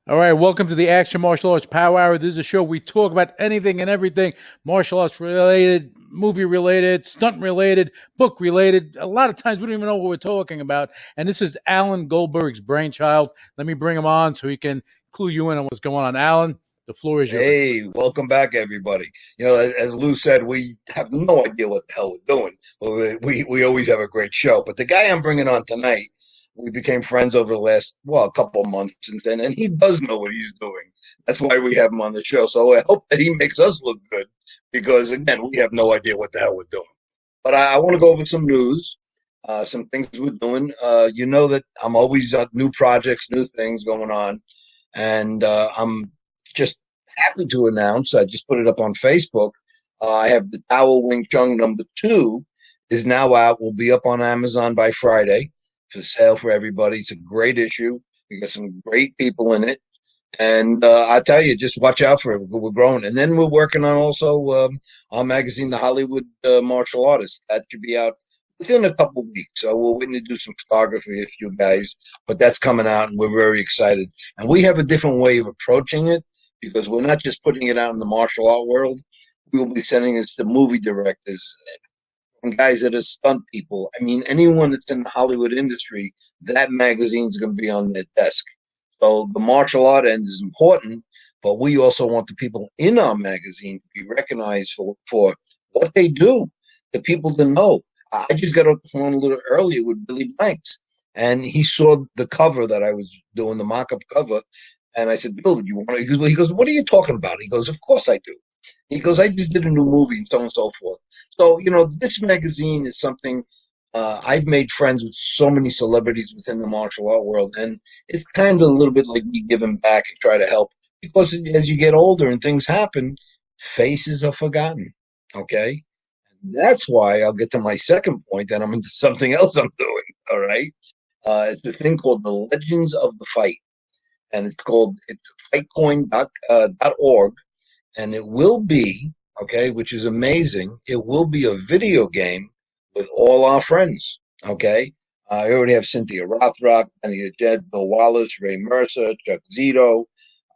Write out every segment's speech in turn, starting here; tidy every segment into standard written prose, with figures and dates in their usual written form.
All right, welcome to the Action Martial Arts Power Hour. This is a show we talk about anything and everything martial arts related, movie related, stunt related, book related. A lot of times we don't even know what we're talking about. And this is Alan Goldberg's brainchild. Let me bring him on so he can clue you in on what's going on. Alan, the floor is yours. Hey, welcome back, everybody. As Lou said, we have no idea what the hell we're doing. Well, we always have a great show. But the guy I'm bringing on tonight, we became friends over the last, a couple of months since then, and he does know what he's doing. That's why we have him on the show. So I hope that he makes us look good because, again, we have no idea what the hell we're doing. But I want to go over some news, some things we're doing. You know that I'm always on new projects, new things going on. And I'm just happy to announce, I just put it up on Facebook. I have the Towel Wing Chun #2 is now out. Will be up on Amazon by Friday for sale for everybody. It's a great issue. We got some great people in it. And I tell you, just watch out for it. We're growing. And then we're working on also our magazine, The Hollywood Martial Artist. That should be out within a couple of weeks. So we're waiting to do some photography with you guys. But that's coming out, and we're very excited. And we have a different way of approaching it because we're not just putting it out in the martial art world. We will be sending it to movie directors and guys that are stunt people. I mean, anyone that's in the Hollywood industry, that magazine's going to be on their desk. So the martial art end is important, but we also want the people in our magazine to be recognized for what they do, the people to know. I just got on the phone a little earlier with Billy Blanks, and he saw the cover that I was doing, the mock-up cover, and I said, Bill, do you want to? He goes, what are you talking about? He goes, of course I do. He goes, I just did a new movie and so on and so forth. So, this magazine is something I've made friends with so many celebrities within the martial art world, and it's kind of a little bit like me giving back and try to help because as you get older and things happen, faces are forgotten, okay? And that's why I'll get to my second point, and I'm into something else I'm doing, all right? It's the thing called the Legends of the Fight, and it's fightcoin.org, and it will be, okay, which is amazing, it will be a video game with all our friends, okay? I already have Cynthia Rothrock, Annie Jed, Bill Wallace, Ray Mercer, Chuck Zito,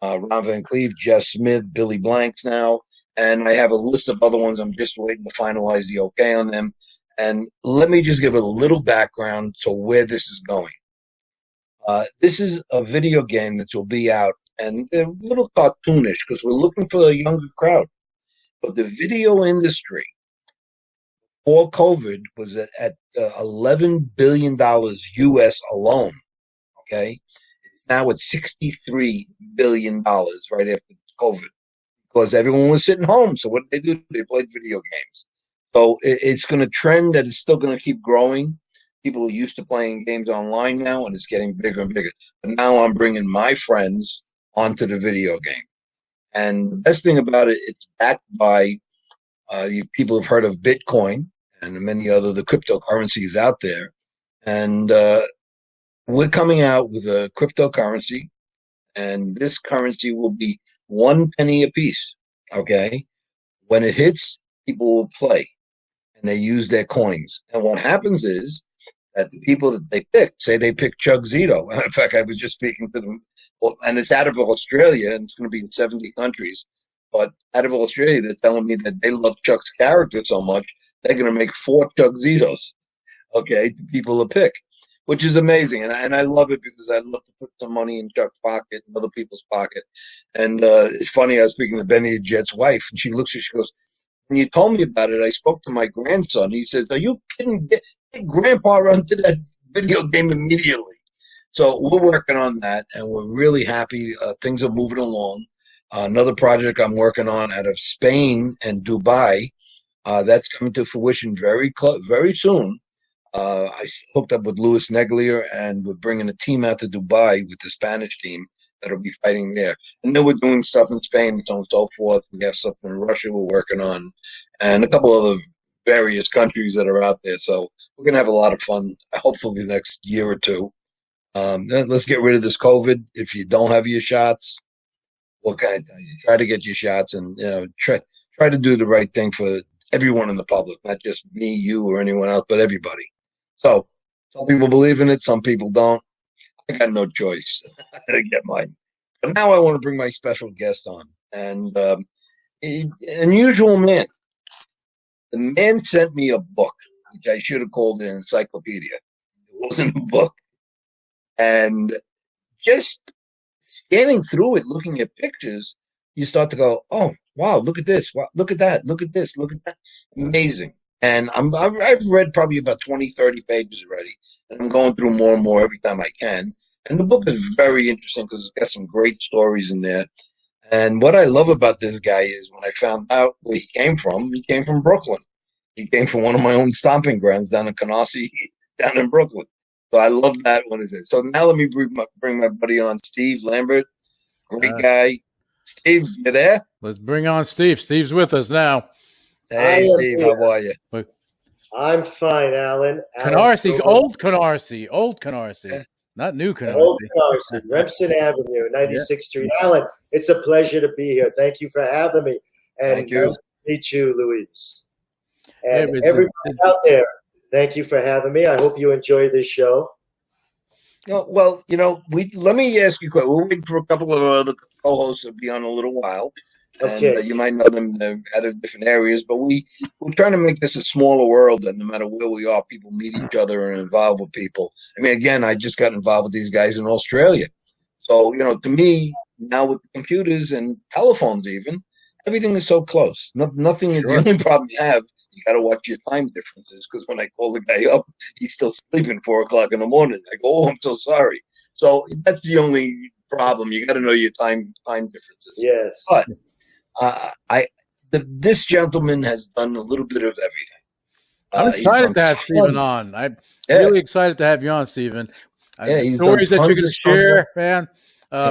Ron Van Cleve, Jeff Smith, Billy Blanks now, and I have a list of other ones. I'm just waiting to finalize the okay on them. And let me just give a little background to where this is going. This is a video game that will be out, and they're a little cartoonish because we're looking for a younger crowd. But the video industry before COVID was at $11 billion US alone, okay? It's now at $63 billion right after COVID because everyone was sitting home. So what did they do? They played video games. So it's going to trend that it's still going to keep growing. People are used to playing games online now, and it's getting bigger and bigger. But now I'm bringing my friends onto the video game. And the best thing about it, it's backed by people have heard of Bitcoin and many other the cryptocurrencies out there. And we're coming out with a cryptocurrency, and this currency will be 1 penny a piece, okay? When it hits, people will play, and they use their coins. And what happens is that the people that they pick, say they pick Chuck Zito. In fact, I was just speaking to them, and it's out of Australia, and it's going to be in 70 countries. But out of Australia, they're telling me that they love Chuck's character so much, they're going to make 4 Chuck Zitos, okay, to people to pick, which is amazing. And I love it because I love to put some money in Chuck's pocket and other people's pocket. And it's funny, I was speaking to Benny Jet's wife, and she looks at me, she goes, when you told me about it, I spoke to my grandson. He says, are you kidding? Get Grandpa onto that video game immediately. So we're working on that, and we're really happy. Things are moving along. Another project I'm working on out of Spain and Dubai, that's coming to fruition very soon. I hooked up with Luis Neglier, and we're bringing a team out to Dubai with the Spanish team that'll be fighting there. And then we're doing stuff in Spain and so on and so forth. We have stuff in Russia we're working on, and a couple other various countries that are out there. So we're going to have a lot of fun, hopefully the next year or two. Let's get rid of this COVID. If you don't have your shots, what can I tell you? Try to get your shots, and try to do the right thing for everyone in the public, not just me, you, or anyone else, but everybody. So some people believe in it, some people don't. I got no choice. I gotta get mine. But now I want to bring my special guest on, and an unusual man. The man sent me a book, which I should have called an encyclopedia. It wasn't a book. And just scanning through it, looking at pictures, you start to go, "Oh, wow, look at this! Wow, look at that! Look at this! Look at that! Amazing!" And I've read probably about 20, 30 pages already, and I'm going through more and more every time I can. And the book is very interesting because it's got some great stories in there. And what I love about this guy is when I found out where he came from Brooklyn. He came from one of my own stomping grounds down in Canarsie, down in Brooklyn. So I love that one. Is it? So now let me bring my buddy on, Steve Lambert. Great guy. Steve, you there? Let's bring on Steve. Steve's with us now. Hey, Steve, how are you? I'm fine, Alan. Canarsie, old Canarsie, Yeah. not new Canarsie. Old Canarsie, Remsen Avenue, 96th Street. Alan, it's a pleasure to be here. Thank you for having me. And Thank you. nice to meet you, Louise. And Yeah, everybody out there, thank you for having me. I hope you enjoy this show. Well, let me ask you a question. We're waiting for a couple of other co-hosts to be on a little while. Okay. And you might know them out of different areas, but we're trying to make this a smaller world, and no matter where we are, people meet each other and involved with people. I mean, again, I just got involved with these guys in Australia. So, to me, now with computers and telephones even, everything is so close. Nothing is the only problem you have. You got to watch your time differences, because when I call the guy up, he's still sleeping 4 o'clock in the morning. I go, "Oh, I'm so sorry." So that's the only problem. You got to know your time differences. Yes. But this gentleman has done a little bit of everything. I'm excited to have Stephen on. I'm really excited to have you on, Stephen. The stories that you're going to share, man,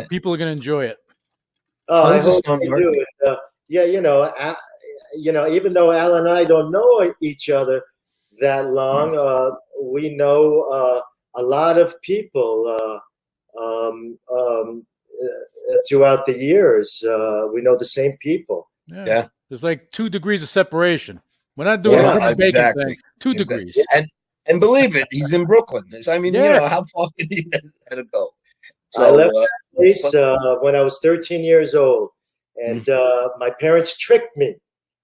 people are going to enjoy it. Oh, I hope they do. Even though Alan and I don't know each other that long, we know a lot of people throughout the years. We know the same people. Yeah. There's like 2 degrees of separation. We're not doing a bacon thing. 2 degrees. And believe it, he's in Brooklyn. I mean, how far can he had to go? So, I left that place when I was 13 years old, and my parents tricked me.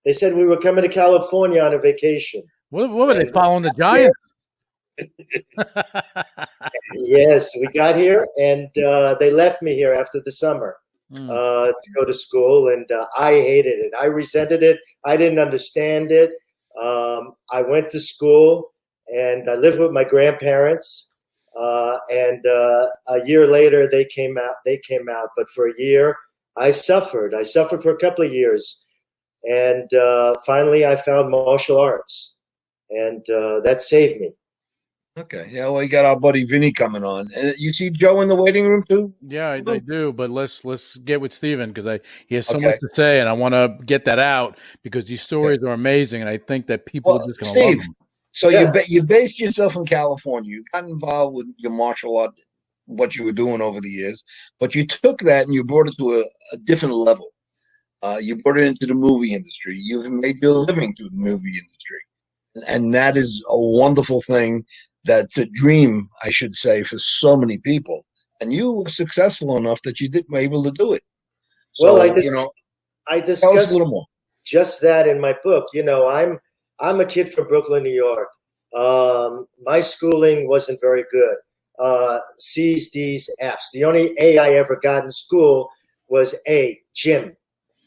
They said we were coming to California on a vacation. What were they following the Giants? Yes, we got here, and they left me here after the summer to go to school, and I hated it. I resented it. I didn't understand it. I went to school, and I lived with my grandparents, and a year later they came out. But for a year, I suffered. I suffered for a couple of years, and finally I found martial arts, and that saved me. Okay. Yeah, well, you got our buddy Vinny coming on. And you see Joe in the waiting room too? Yeah, I do. But let's get with Stephen, because he has so much to say, and I want to get that out because these stories are amazing, and I think that people are just going to love them. So you based yourself in California. You got involved with your martial art, what you were doing over the years, but you took that and you brought it to a different level. You brought it into the movie industry. You've made your living through the movie industry, and that is a wonderful thing. That's a dream, I should say, for so many people. And you were successful enough that you were able to do it. So, well, I discussed tell us a little more. Just that in my book. I'm a kid from Brooklyn, New York. My schooling wasn't very good. C's, D's, F's. The only A I ever got in school was gym,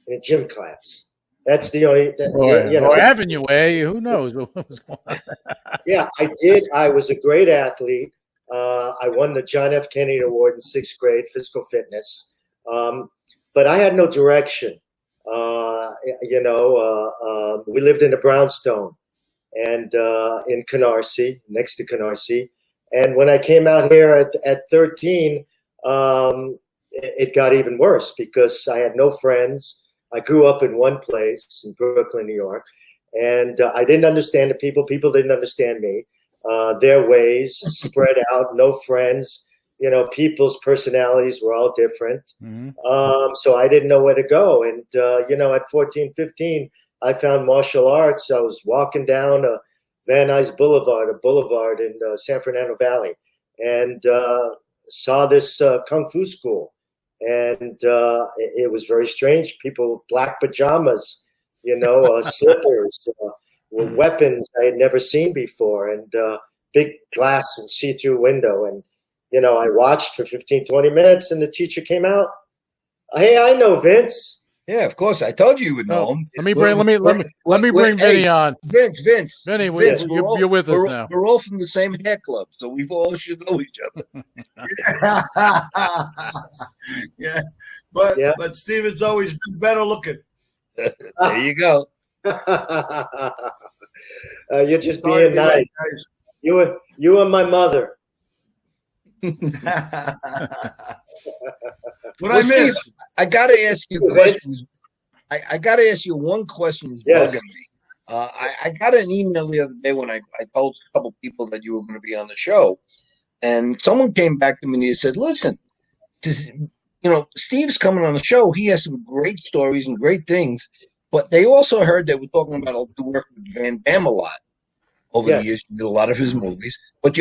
in a gym class. That's the only. Or Avenue A. Who knows what was going on? Yeah, I did. I was a great athlete. I won the John F. Kennedy Award in 6th grade, physical fitness. But I had no direction. We lived in a brownstone and in Canarsie, next to Canarsie. And when I came out here at 13, it got even worse because I had no friends. I grew up in one place in Brooklyn, New York, and I didn't understand the people. People didn't understand me. Their ways spread out, no friends. People's personalities were all different. Mm-hmm. So I didn't know where to go. And, at 14, 15, I found martial arts. I was walking down Van Nuys Boulevard in San Fernando Valley, and saw this Kung Fu school. and it was very strange. People with black pajamas, slippers, with weapons I had never seen before, and big glass and see-through window. And I watched for 15, 20 minutes, and the teacher came out. Hey, I know Vince. Yeah, of course. I told you would know him. Let me bring Vinny on. Vince. Vinny, you're with us now. We're all from the same hair club, so we all should know each other. Yeah, but Steven's always been better looking. There you go. You're just being nice. You are my mother. What I miss? Steve, I got to ask you questions. I got to ask you one question. Yes. Bugging me. I got an email the other day when I told a couple people that you were going to be on the show, and someone came back to me and he said, "Listen, Steve's coming on the show. He has some great stories and great things, but they also heard that we're talking about the work with Van Damme a lot over the years. You did a lot of his movies, but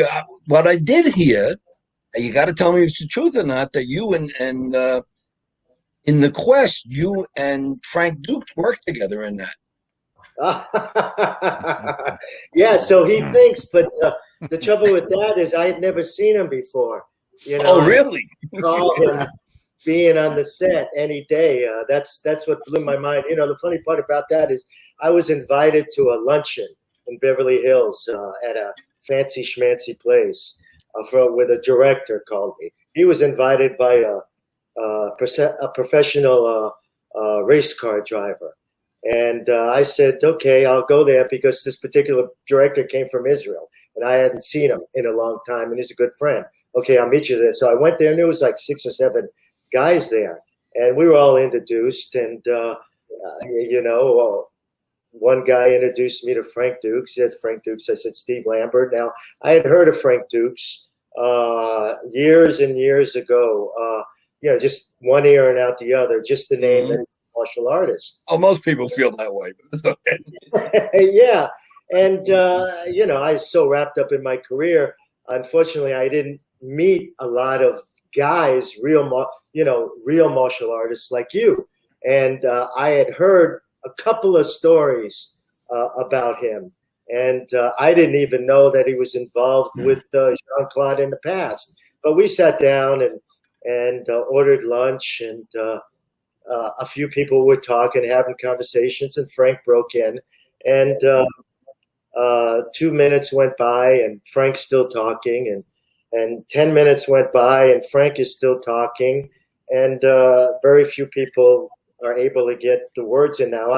what I did hear." You got to tell me if it's the truth or not, that you and in The Quest, you and Frank Dukes worked together in that. Yeah, so he thinks, but the trouble with that is I had never seen him before. Oh, really? Call him being on the set any day. That's what blew my mind. The funny part about that is I was invited to a luncheon in Beverly Hills at a fancy schmancy place. With a director called me. He was invited by a professional race car driver. And I said, okay, I'll go there because this particular director came from Israel. And I hadn't seen him in a long time, and he's a good friend. Okay, I'll meet you there. So I went there, and there was like 6 or 7 guys there. And we were all introduced. And, one guy introduced me to Frank Dukes. He said Frank Dukes. I said Steve Lambert. Now, I had heard of Frank Dukes years and years ago. Just one ear and out the other. Just the name that he's a martial artist. Oh, most people feel that way, but it's okay. Yeah, and I was so wrapped up in my career. Unfortunately, I didn't meet a lot of guys, real martial artists like you. And I had heard a couple of stories about him, and I didn't even know that he was involved with Jean-Claude in the past. But we sat down and ordered lunch, and a few people were talking, having conversations, and Frank broke in, and 2 minutes went by, and Frank's still talking, and 10 minutes went by, and Frank is still talking, and very few people are able to get the words in now.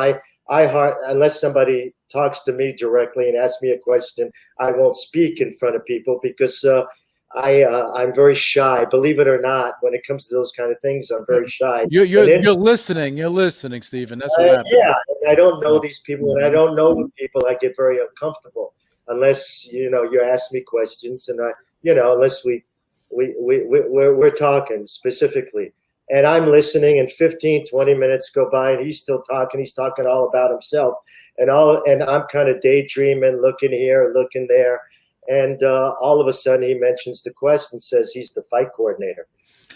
Unless somebody talks to me directly and asks me a question, I won't speak in front of people because I'm very shy. Believe it or not, when it comes to those kind of things, I'm very shy. You're listening. You're listening, Stephen. That's what happens. Yeah, I don't know these people, and I don't know people. I get very uncomfortable unless you ask me questions, and unless we're talking specifically. And I'm listening, and 15, 20 minutes go by, and he's still talking. He's talking all about himself, and I'm kind of daydreaming, looking here, looking there, and all of a sudden he mentions the Quest and says he's the fight coordinator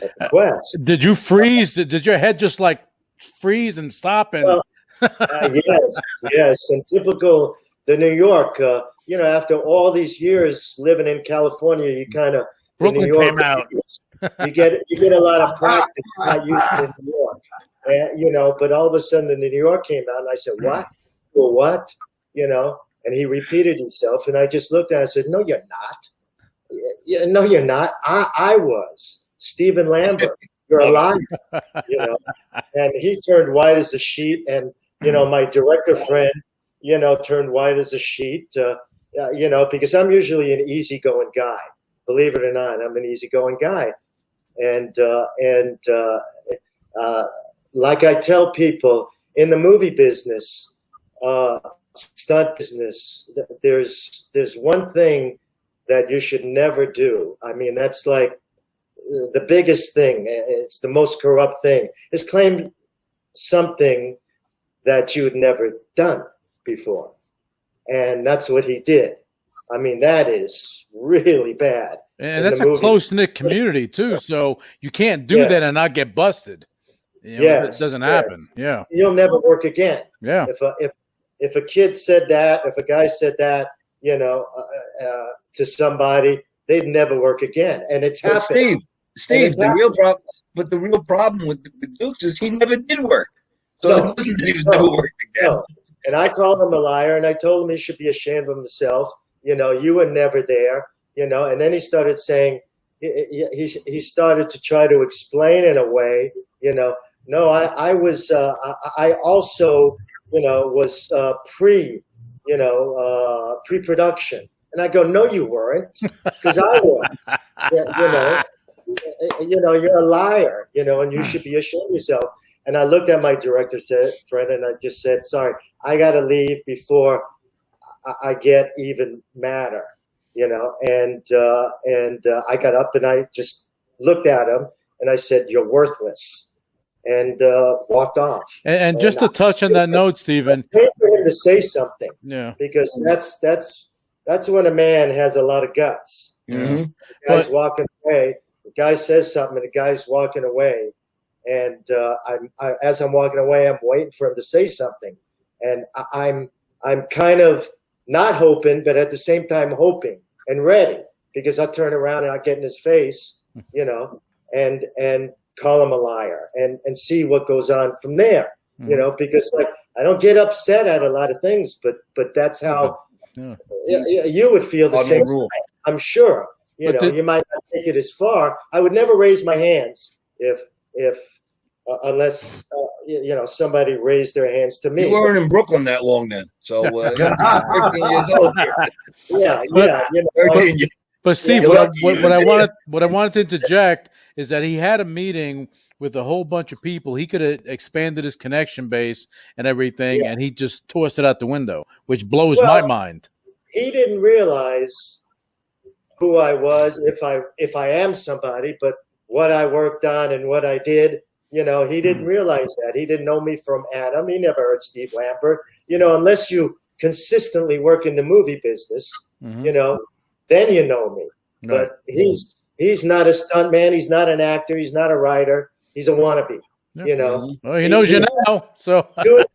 at the Quest. Did you freeze? Did your head just like freeze and stop? And well, yes, and typical the New York. After all these years living in California, you kind of Brooklyn New York, came out. You get a lot of practice. Not used to in New York, but all of a sudden the New York came out, and I said, "What? Well, what?" And he repeated himself, and I just looked at him and said, "No, you're not. No, you're not. I was Stephen Lambert. You're a liar." And he turned white as a sheet, and my director friend, turned white as a sheet, because I'm usually an easygoing guy. Believe it or not, I'm an easygoing guy. And like I tell people, in the movie business, stunt business, there's one thing that you should never do. I mean, that's like the biggest thing. It's the most corrupt thing, is claim something that you'd never done before. And that's what he did. I mean, that is really bad. And that's a close-knit community too, so you can't do that and not get busted. You know, it doesn't happen. Yeah, you'll never work again. Yeah, if a kid said that, if a guy said that, you know, to somebody, they'd never work again, and it's happened. Steve, the real problem with Dukes is he never did work. So it wasn't that he was never working again. No. And I called him a liar, and I told him he should be ashamed of himself. You know, you were never there. You know, and then he started saying, he started to try to explain in a way, you know, no, I was, I also, you know, was pre-production. And I go, no, you weren't, because I was. You know, you're a liar, you know, and you should be ashamed of yourself. And I looked at my director friend, and I just said, sorry, I got to leave before I get even madder. You know, and I got up and I just looked at him and I said, "You're worthless," and walked off. And just to touch on that note, Stephen, I paid for him to say something. Yeah, because that's when a man has a lot of guts. Mm-hmm. The guy's walking away. The guy says something, and the guy's walking away. And as I'm walking away, I'm waiting for him to say something, and I'm kind of not hoping, but at the same time hoping and ready, because I turn around and I get in his face, you know, and call him a liar and see what goes on from there, you know, because like I don't get upset at a lot of things, but that's how you would feel the same way, I'm sure. You know, you might not take it as far. I would never raise my hands if unless you know, somebody raised their hands to me. You weren't in Brooklyn that long then, so 13 years old. Yeah. You know, but Steve, what I wanted to interject is that he had a meeting with a whole bunch of people. He could have expanded his connection base and everything, and he just tossed it out the window, which blows my mind. He didn't realize who I was, if I am somebody, but what I worked on and what I did. You know, he didn't realize that. He didn't know me from Adam. He never heard Steve Lambert. You know, unless you consistently work in the movie business, you know, then you know me. Right. But he's not a stuntman. He's not an actor. He's not a writer. He's a wannabe. You know. Well, he knows you now. So doing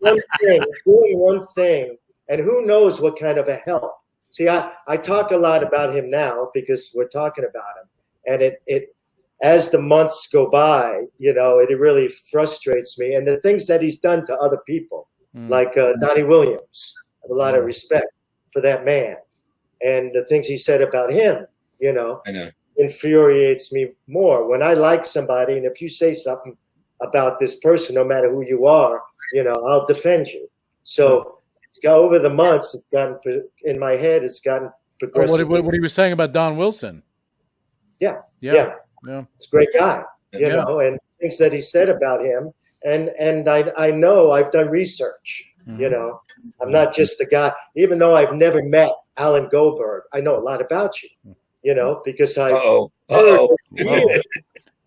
one thing, and who knows what kind of a help. See, I talk a lot about him now because we're talking about him, and it as the months go by, you know, it really frustrates me. And the things that he's done to other people, like Donnie Williams, I have a lot of respect for that man. And the things he said about him, you know, infuriates me more. When I like somebody, and if you say something about this person, no matter who you are, you know, I'll defend you. So it's got over the months, it's gotten, in my head, it's gotten progressive. What he was saying about Don Wilson. Yeah. Yeah, he's a great guy, you know, and things that he said about him. And I know I've done research, you know, I'm not just a guy, even though I've never met Alan Goldberg, I know a lot about you, you know, because I've heard over the years,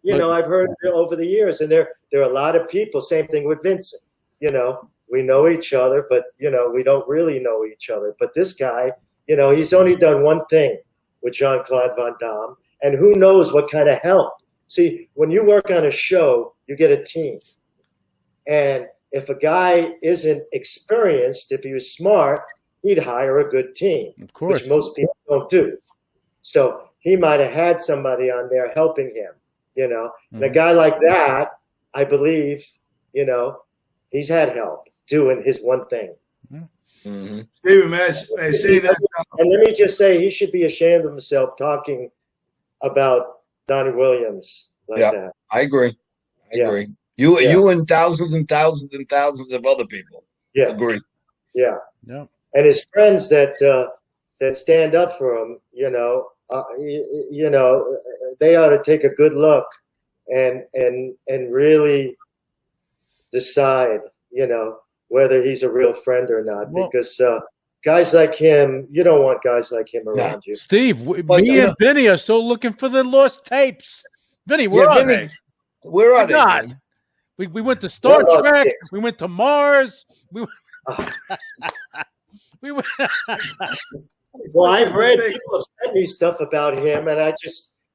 you know, I've heard over the years, and there are a lot of people, same thing with Vincent, you know, we know each other, but, you know, we don't really know each other. But this guy, you know, he's only done one thing with Jean-Claude Van Damme. And who knows what kind of help. See, when you work on a show, you get a team. And if a guy isn't experienced, if he was smart, he'd hire a good team, of course, which most people don't do. So he might have had somebody on there helping him, you know. And a guy like that, I believe, you know, he's had help doing his one thing. Stephen, may I say that? And let me just say, he should be ashamed of himself talking about Donnie Williams like that. I agree. I agree. You and thousands and thousands and thousands of other people. Agree. Yeah. And his friends that stand up for him, you know, they ought to take a good look and really decide, you know, whether he's a real friend or not, because guys like him, you don't want guys like him around you. Steve, me and Vinny are still looking for the lost tapes. Vinny, where are they? Where are they? We went to Star Trek. We went to Mars. We went Well, I've read, people have sent me stuff about him, and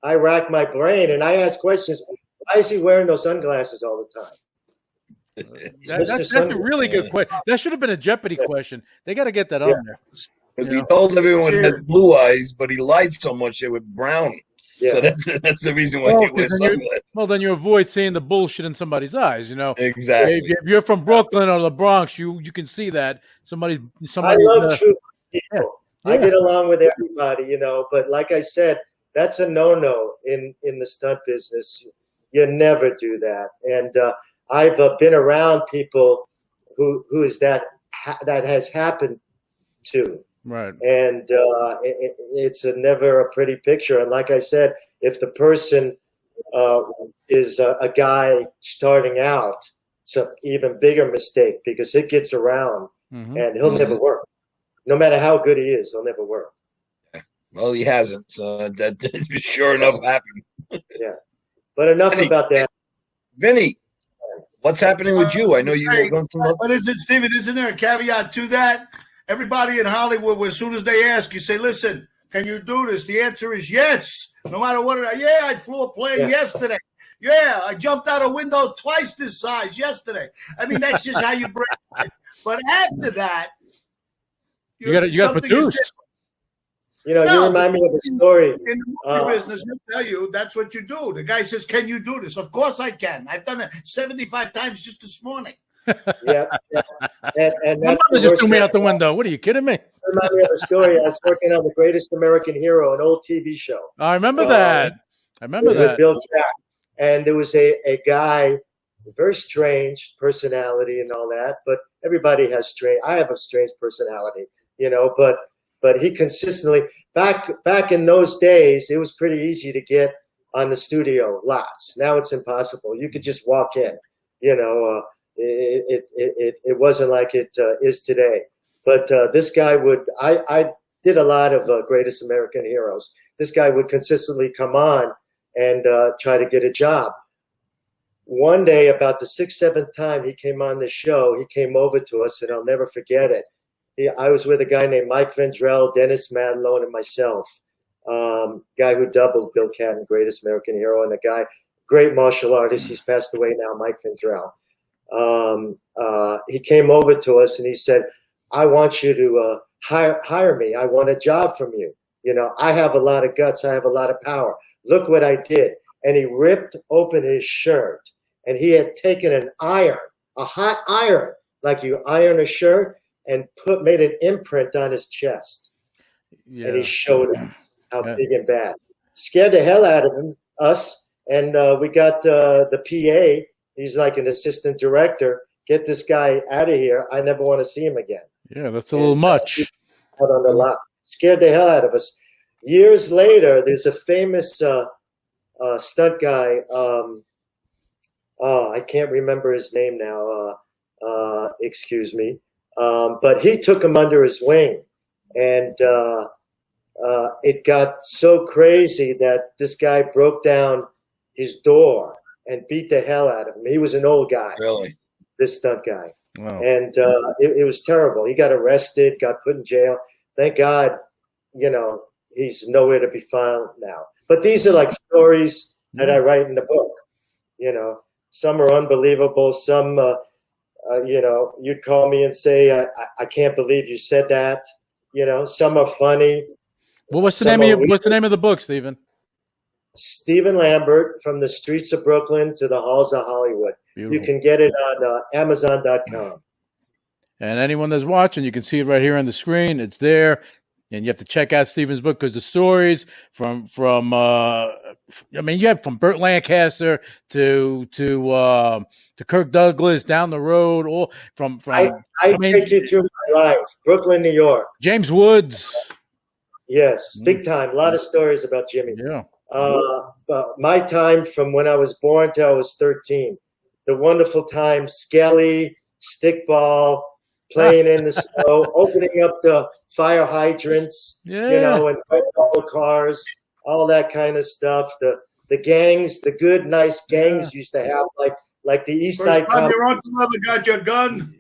I rack my brain, and I ask questions. Why is he wearing those sunglasses all the time? That's a really good question. That should have been a Jeopardy question. They got to get that on there. Because he told everyone he has blue eyes, but he lied so much they were brown. Yeah. So that's the reason why he wears sunglasses. Well, then you avoid seeing the bullshit in somebody's eyes, Exactly. If you're from Brooklyn or the Bronx, you can see that somebody. I love truth people. Yeah. I get along with everybody, But like I said, that's a no-no in the stunt business. You never do that. And I've been around people who is that has happened to. Right. And it's never a pretty picture. And like I said, if the person is a guy starting out, it's an even bigger mistake because it gets around and he'll never work. No matter how good he is, he'll never work. Well, he hasn't. So that sure enough happened. Yeah. But enough about that. Vinny, what's happening with you? I know you were going to. But Steven, isn't there a caveat to that? Everybody in Hollywood, as soon as they ask, you say, listen, can you do this? The answer is yes. No matter what. Yeah, I flew a plane yesterday. Yeah, I jumped out a window twice this size yesterday. I mean, that's just how you break it. But after that, you got to produce. You remind me of a story. In the movie business, I'll tell you, that's what you do. The guy says, can you do this? Of course I can. I've done it 75 times just this morning. Yeah. And that's my mother just threw me out the window. What are you kidding me? Remind me of a story. I was working on The Greatest American Hero, an old TV show. I remember that. With Bill Jack. And there was a guy, very strange personality and all that, but everybody has I have a strange personality, but he consistently, back in those days, it was pretty easy to get on the studio lots. Now it's impossible. You could just walk in, it wasn't like it is today. But this guy I did a lot of Greatest American Heroes. This guy would consistently come on and try to get a job. One day, about the 6th, 7th time he came on the show, he came over to us, and I'll never forget it. I was with a guy named Mike Vendrell, Dennis Madalone, and myself. Guy who doubled Bill Catton, Greatest American Hero, and a guy, great martial artist. He's passed away now, Mike Vendrell. He came over to us and he said, I want you to hire me. I want a job from you. I have a lot of guts. I have a lot of power. Look what I did. And he ripped open his shirt, and he had taken an iron, a hot iron, like you iron a shirt, and made an imprint on his chest. Yeah. And he showed him how big and bad. Scared the hell out of us. And we got the PA. He's like an assistant director. Get this guy out of here. I never want to see him again. Yeah, that's a little much. Out on the lot. Scared the hell out of us. Years later, there's a famous stunt guy. I can't remember his name now. Excuse me. But he took him under his wing. And it got so crazy that this guy broke down his door and beat the hell out of him. He was an old guy. Really? This stunt guy. Wow. And it was terrible. He got arrested, got put in jail. Thank God, he's nowhere to be found now. But these are like stories that I write in the book. Some are unbelievable. Some, you'd call me and say, I can't believe you said that. Some are funny. Well, what's the name of the book, Stephen? Stephen Lambert, From the Streets of Brooklyn to the Halls of Hollywood. Beautiful. You can get it on Amazon.com. And anyone that's watching, you can see it right here on the screen. It's there. And you have to check out Stephen's book because the stories from you have from Burt Lancaster to Kirk Douglas down the road, all from I take you through my life. Brooklyn, New York. James Woods. Yes, big time. A lot of stories about Jimmy. Yeah. My time from when I was born till I was 13. The wonderful time, Skelly, stickball, playing in the snow, opening up the fire hydrants, and all cars, all that kind of stuff. The gangs, the good, nice gangs used to have, like the East Side. First time your uncle ever got your gun.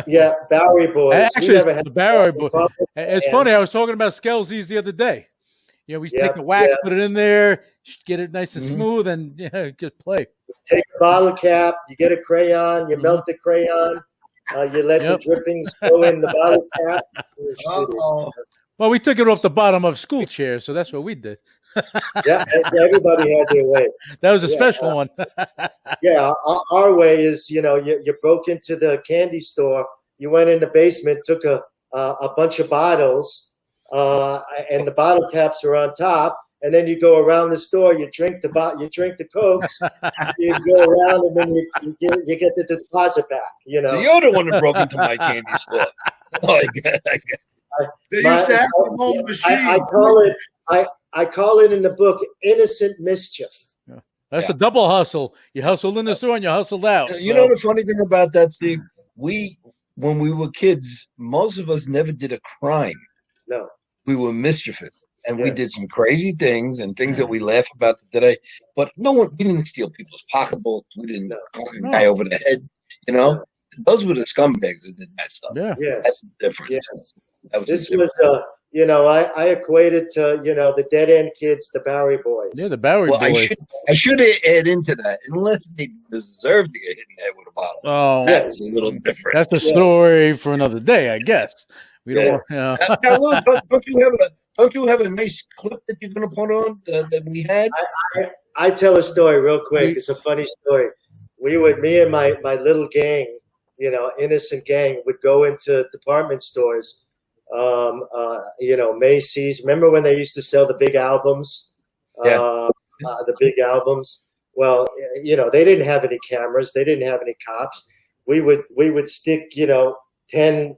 Yeah, Bowery Boys. We Actually, never it's had the Bowery Boy. trouble with It's fans. funny. I was talking about Skelzies the other day. You know, we Yeah, take the wax, yeah. put it in there, get it nice and Mhm. smooth, and just play. Take a bottle cap, you get a crayon, you melt the crayon, you let Yep. the drippings go in the bottle cap. Uh-oh. Well, we took it off the bottom of school chairs, so that's what we did. Yeah, everybody had their way. That was a Yeah, special one. Yeah, our way is, you broke into the candy store, you went in the basement, took a bunch of bottles, and the bottle caps are on top, and then you go around the store, you drink the Cokes, you go around, and then you get the deposit back. So you're the one that broke into my candy store. Oh, They used to have a home machine. I call it in the book innocent mischief. That's a double hustle. You hustled in the store and you hustled out. You know the funny thing about that, Steve? When we were kids, most of us never did a crime. No. We were mischievous. And we did some crazy things and things that we laugh about today. But we didn't steal people's pocketbooks. We didn't knock a guy over the head. Those were the scumbags that did that stuff. Yeah. Yes. That's the difference. Yes. This was I equated to the Dead End Kids, the Bowery Boys. Yeah, the Bowery Boys. I should add into that, unless they deserve to get hit in the head with a bottle. Oh, That's a little different. That's a story for another day, I guess. We don't want. Now, Lou, don't you have a nice clip that you're going to put on that we had? I tell a story real quick. It's a funny story. Me and my little gang, innocent gang, would go into department stores. Macy's. Remember when they used to sell the big albums? The big albums. Well, they didn't have any cameras. They didn't have any cops. We would stick, 10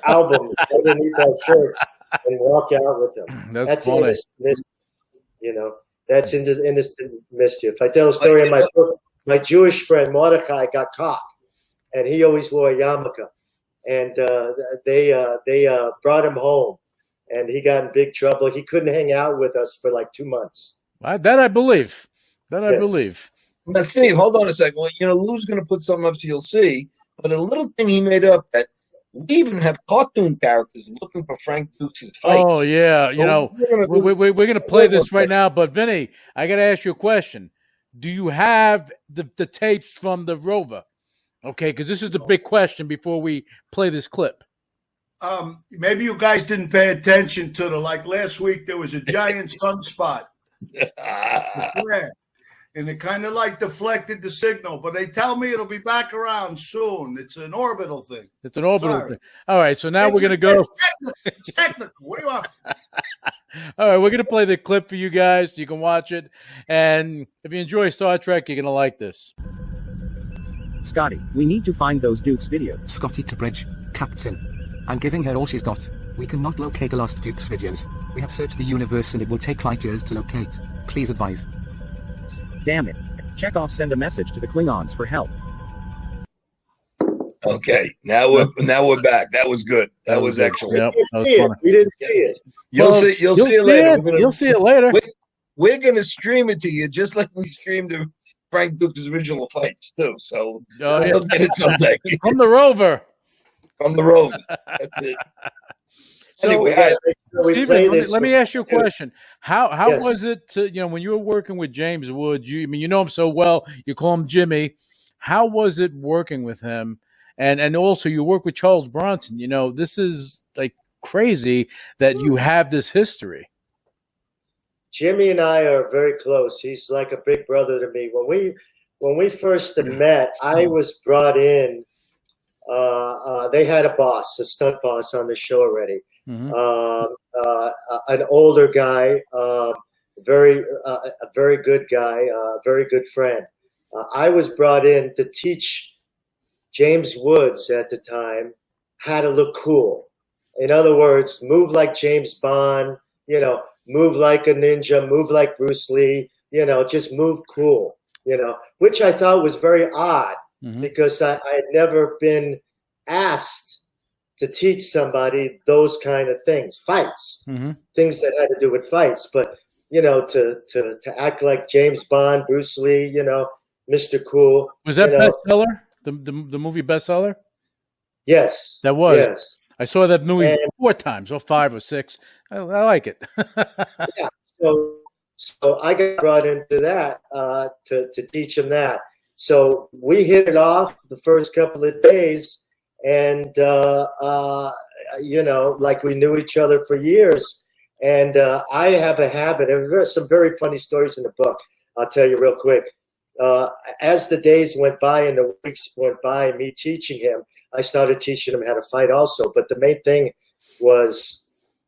albums underneath our shirts and walk out with them. That's funny. That's innocent mischief. I tell a story in my book. My Jewish friend Mordecai got caught, and he always wore a yarmulke. And they brought him home, and he got in big trouble. He couldn't hang out with us for like 2 months. That I believe. I believe. Now, Steve, hold on a second. Well, Lou's going to put something up so you'll see. But a little thing he made up that we even have cartoon characters looking for Frank Dukes' fights. Oh yeah, we're going to play this right now. But Vinny, I got to ask you a question. Do you have the tapes from the Rover? Okay, because this is the big question before we play this clip. Maybe you guys didn't pay attention to like last week, there was a giant sunspot. And it kind of like deflected the signal, but they tell me it'll be back around soon. It's an orbital thing. It's an orbital thing. All right, so now we're going to go. It's technical. What do you want? All right, we're going to play the clip for you guys. You can watch it. And if you enjoy Star Trek, you're going to like this. Scotty, we need to find those Dukes videos. Scotty to bridge, Captain. I'm giving her all she's got. We cannot locate the lost Dukes videos. We have searched the universe and it will take light years to locate. Please advise. Damn it. Chekhov send a message to the Klingons for help. Okay, now we're back. That was good. That was excellent. Yep, We didn't see it. You'll see it later. You'll see it later. We're going to stream it to you just like we streamed Frank Dukes' original fights too. So you'll get it someday. From the Rover. From the Rover. That's it. So, anyway, Stephen, let me ask you a question. How Yes. was it to, when you were working with James Woods, you know him so well, you call him Jimmy. How was it working with him? And also you work with Charles Bronson. This is like crazy that you have this history. Jimmy and I are very close. He's like a big brother to me. When we first met, I was brought in. They had a boss, a stunt boss on the show already. Mm-hmm. An older guy, a very good guy, very good friend. I was brought in to teach James Woods at the time how to look cool. In other words, move like James Bond, move like a ninja, move like Bruce Lee, just move cool, which I thought was very odd. Mm-hmm. Because I had never been asked to teach somebody those kind of things, fights, mm-hmm. things that had to do with fights. But, to act like James Bond, Bruce Lee, Mr. Cool. Was that bestseller? The movie bestseller? Yes. That was. Yes. I saw that movie And 4 times, or 5 or 6. I like it. yeah, so I got brought into that to teach him that. So we hit it off the first couple of days, and you know, like we knew each other for years. And I have a habit, and there's some very funny stories in the book. I'll tell you real quick. As the days went by and the weeks went by, me teaching him, I started teaching him how to fight also. But the main thing was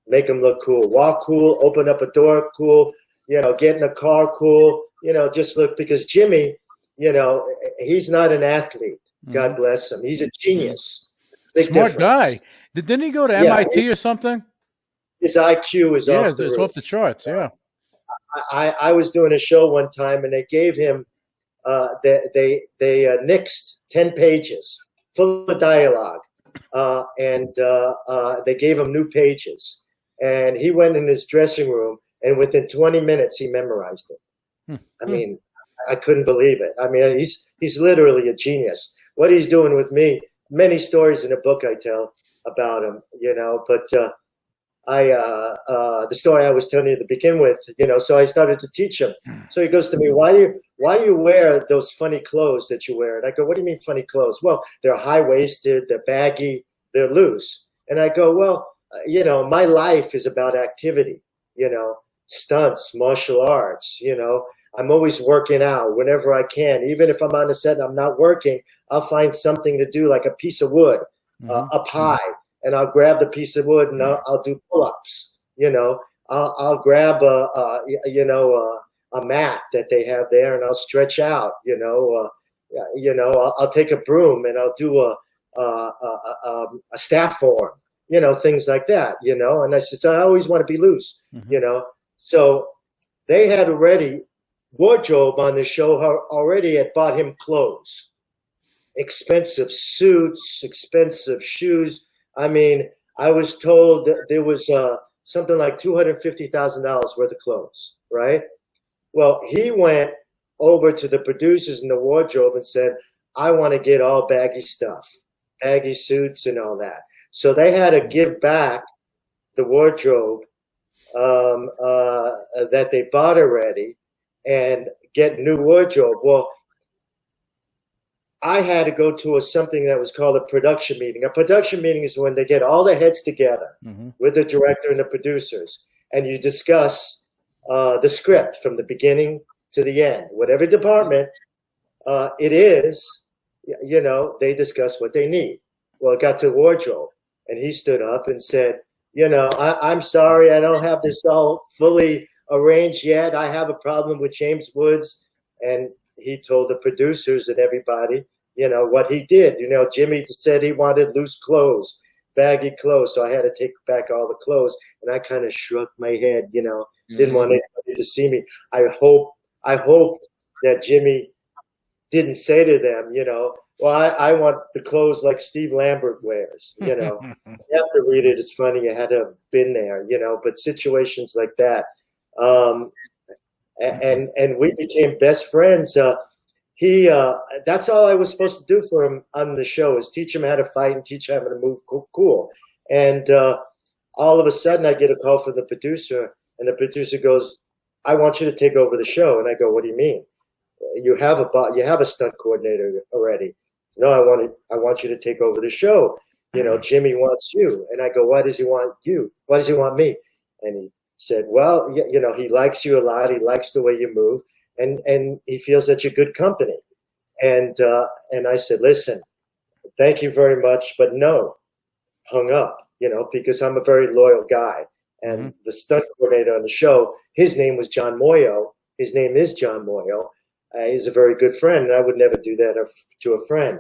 make him look cool, walk cool, open up a door cool, you know, get in a car cool, you know, just look, because Jimmy, you know, he's not an athlete. God bless him. He's a genius. Big Smart difference. guy. Didn't he go to MIT or something? His IQ is off the it's roof. off the charts. Yeah. I was doing a show one time, and they gave him they nixed 10 pages full of dialogue, and they gave him new pages, and he went in his dressing room, and within 20 minutes he memorized it. I mean, I couldn't believe it. I mean, he's literally a genius. What he's doing with me, many stories in the book I tell about him, you know, but the story I was telling you to begin with, you know, so I started to teach him. So he goes to me, why do you wear those funny clothes that you wear? And I go, what do you mean funny clothes? Well, they're high-waisted, they're baggy, they're loose. And I go, well, you know, my life is about activity, you know, stunts, martial arts, you know. I'm always working out whenever I can. Even if I'm on the set and I'm not working, I'll find something to do, like a piece of wood, a pie. And I'll grab the piece of wood and I'll do pull-ups. You know, I'll grab a mat that they have there and I'll stretch out. You know, I'll take a broom and I'll do a staff form. You know, things like that. You know, and I said, so I always want to be loose. You know, so they had already wardrobe on the show. Already had bought him clothes, expensive suits, expensive shoes. I mean, I was told that there was something like $250,000 worth of clothes, right? Well, he went over to the producers in the wardrobe and said, I want to get all baggy stuff, baggy suits and all that. So they had to give back the wardrobe that they bought already and get new wardrobe. Well, I had to go to something that was called a production meeting. A production meeting is when they get all the heads together with the director and the producers, and you discuss the script from the beginning to the end. Whatever department it is, you know, they discuss what they need. Well, it got to wardrobe, and he stood up and said, you know, I'm sorry, I don't have this all fully arranged yet. I have a problem with James Woods. And he told the producers and everybody, you know, what he did. You know, Jimmy said he wanted loose clothes, baggy clothes. So I had to take back all the clothes. And I kind of shrugged my head, you know, didn't want anybody to see me. I hoped that Jimmy didn't say to them, you know, well, I want the clothes like Steve Lambert wears, you know. You have to read it. It's funny. You had to have been there, you know, but situations like that. And we became best friends. That's all I was supposed to do for him on the show, is teach him how to fight and teach him how to move cool. And all of a sudden I get a call from the producer, and the producer goes, I want you to take over the show. And I go, what do you mean? You have a stunt coordinator already. No, I want you to take over the show. You know, Jimmy wants you. And I go, why does he want you? Why does he want me? And he said, well, you know, he likes you a lot. He likes the way you move, and he feels that you're good company. And I said, listen, thank you very much, but no. Hung up, you know, because I'm a very loyal guy. And the stunt coordinator on the show, his name was John Moyo. His name is John Moyo. He's a very good friend, and I would never do that to a friend.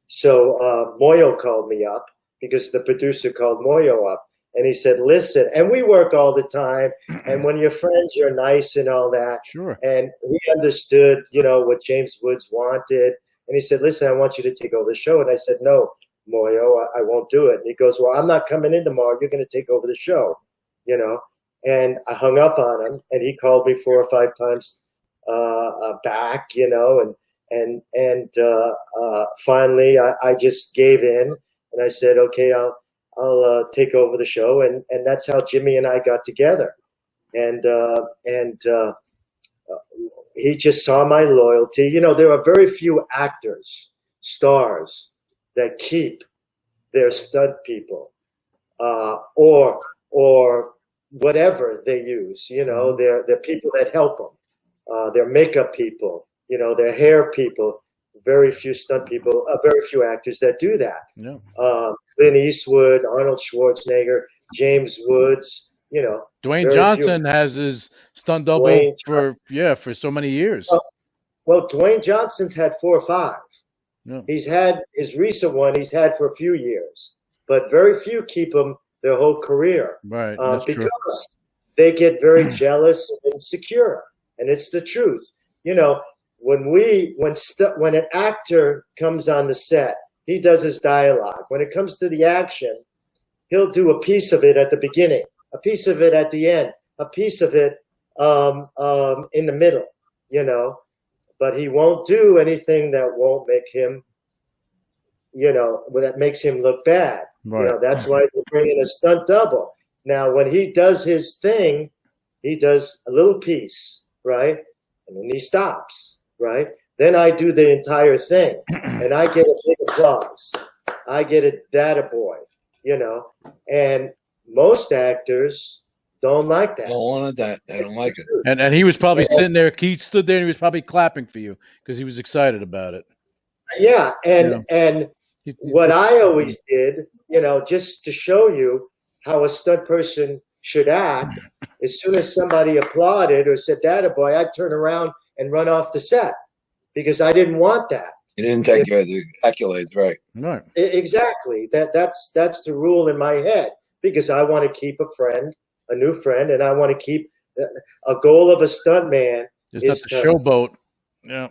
So Moyo called me up, because the producer called Moyo up, and he said, listen, and we work all the time, and when you're friends, you're nice and all that. Sure. And he understood, you know, what James Woods wanted. And he said, listen, I want you to take over the show. And I said, no, Moyo, I won't do it. And he goes, well, I'm not coming in tomorrow. You're going to take over the show, you know. And I hung up on him, and he called me 4 or 5 times back, you know, and finally I just gave in, And I said, okay, I'll take over the show. And that's how Jimmy and I got together. And he just saw my loyalty. You know, there are very few actors, stars, that keep their stud people, or whatever they use. You know, they're people that help them, their makeup people, you know, their hair people. Very few stunt people, very few actors that do that. Yeah. Clint Eastwood, Arnold Schwarzenegger, James Woods. You know, Dwayne Johnson has his stunt double for so many years. Well, Dwayne Johnson's had 4 or 5. Yeah. He's had his recent one. He's had for a few years, but very few keep him their whole career. Right, that's because true. they get very jealous and insecure, and it's the truth. You know, when an actor comes on the set, he does his dialogue. When it comes to the action, he'll do a piece of it at the beginning, a piece of it at the end, a piece of it in the middle, you know, but he won't do anything that won't make him, you know, that makes him look bad. Right. You know, that's why they bring in a stunt double. Now, when he does his thing, he does a little piece, right? And then he stops. Right? Then I do the entire thing, and I get a big applause. I get a data boy, you know. And most actors don't like that. Don't want that. They don't like it. And he was probably sitting there. He stood there and he was probably clapping for you because he was excited about it. Yeah, and what I always did, you know, just to show you how a stunt person should act, as soon as somebody applauded or said data boy, I'd turn around and run off the set because I didn't want that. You didn't take the accolades, right? Right. Exactly. That's the rule in my head because I want to keep a friend, a new friend, and I want to keep a goal of a stuntman Just not the showboat. Yeah.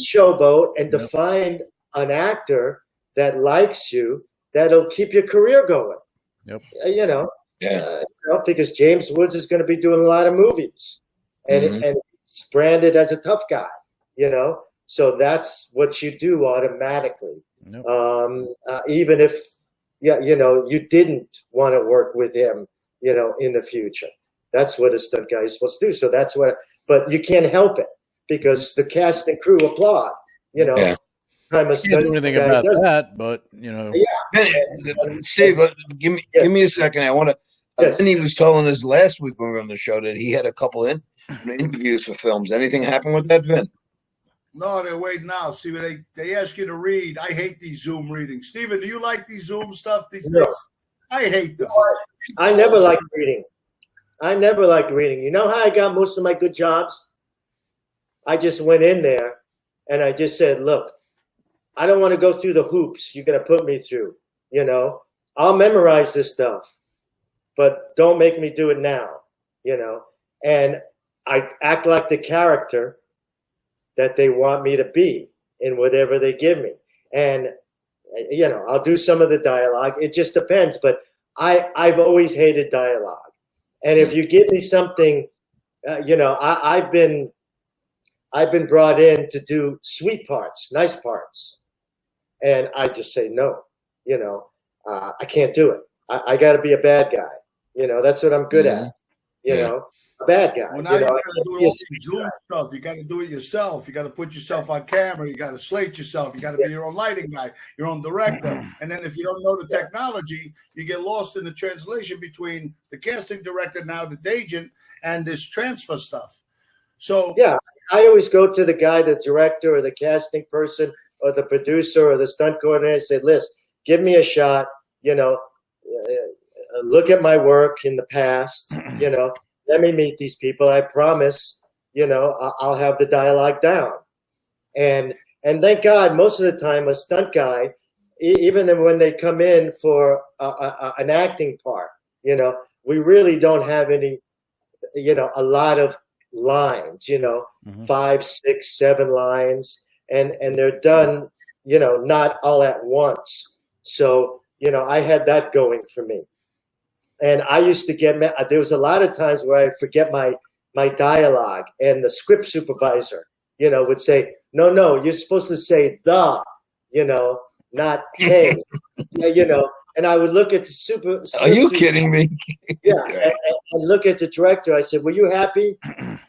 Showboat and to find an actor that likes you that'll keep your career going. Yep. You know. Yeah. Because James Woods is going to be doing a lot of movies, and he's branded as a tough guy, you know. So that's what you do automatically, even if you know you didn't want to work with him, you know, in the future. That's what a stunt guy is supposed to do. So that's what. But you can't help it because the cast and crew applaud, you know. Yeah. I'm a Can't do anything about that, but you know. Yeah. Steve, give me a second. I want to. Yes. And he was telling us last week when we were on the show that he had a couple interviews for films. Anything happen with that, Vin? No, they're waiting now. See, they ask you to read. I hate these Zoom readings. Steven, do you like these Zoom stuff? These things? I hate them. I never liked reading. You know how I got most of my good jobs? I just went in there and I just said, look, I don't want to go through the hoops you're going to put me through. You know, I'll memorize this stuff, but don't make me do it now, you know. And I act like the character that they want me to be in whatever they give me. And, you know, I'll do some of the dialogue. It just depends. But I've always hated dialogue. And if you give me something, you know, I've been brought in to do sweet parts, nice parts. And I just say, no, you know, I can't do it. I got to be a bad guy. You know, that's what I'm good at. You know, a bad guy. Well, now you got to do all the Zoom stuff. You got to do it yourself. You got to put yourself on camera. You got to slate yourself. You got to be your own lighting guy, your own director. And then if you don't know the technology, you get lost in the translation between the casting director, now the agent, and this transfer stuff. So yeah, I always go to the guy, the director or the casting person or the producer or the stunt coordinator and say, listen, give me a shot, you know, look at my work in the past, you know, let me meet these people. I promise, you know, I'll have the dialogue down. And thank God, most of the time, a stunt guy, even when they come in for an acting part, you know, we really don't have any, you know, a lot of lines, you know, 5, 6, 7 lines, and they're done, you know, not all at once. So, you know, I had that going for me. And I used to get, there was a lot of times where I forget my dialogue, and the script supervisor, you know, would say, no, you're supposed to say the, you know, not hey. You know, and I would look at the super. Are you kidding me? Yeah, and look at the director. I said, "Were you happy,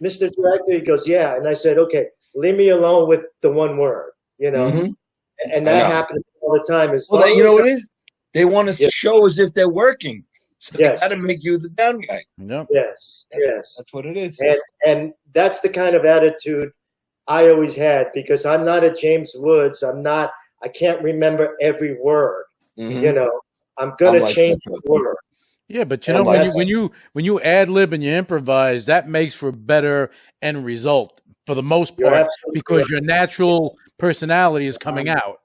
Mr. Director?" He goes, "Yeah." And I said, "Okay, leave me alone with the one word." You know, and that happens all the time. Well, you know what it is? They want us to show as if they're working. So they got to make you the down guy. Yep. Yes. That's what it is. And that's the kind of attitude I always had, because I'm not a James Woods. I can't remember every word. You know, I'm gonna change the word. Yeah, but you know, when you ad lib and you improvise, that makes for a better end result for the most part, because your natural personality is coming out.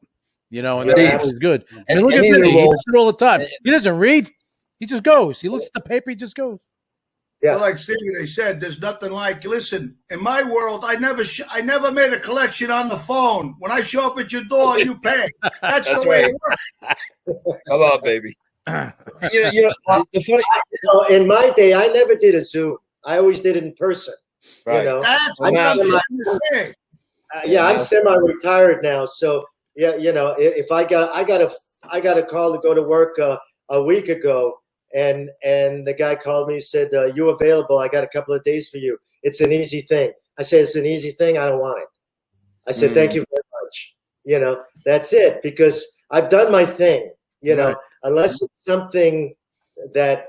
You know, and that's always good. And look at Vinny, he does it all the time. He doesn't read; he just goes. He looks at the paper, he just goes. Yeah, like Stevie, they said, there's nothing like. Listen, in my world, I never made a collection on the phone. When I show up at your door, you pay. That's the way it works. Come on, baby. The funny. In my day, I never did a Zoom. I always did it in person. Right. You know? That's what I'm saying. I'm semi-retired now, so yeah, you know, if I got a call to go to work a week ago. And the guy called me and said, you available? I got a couple of days for you. It's an easy thing. I said, it's an easy thing. I don't want it. I said, thank you very much. You know, that's it, because I've done my thing, you know, unless it's something that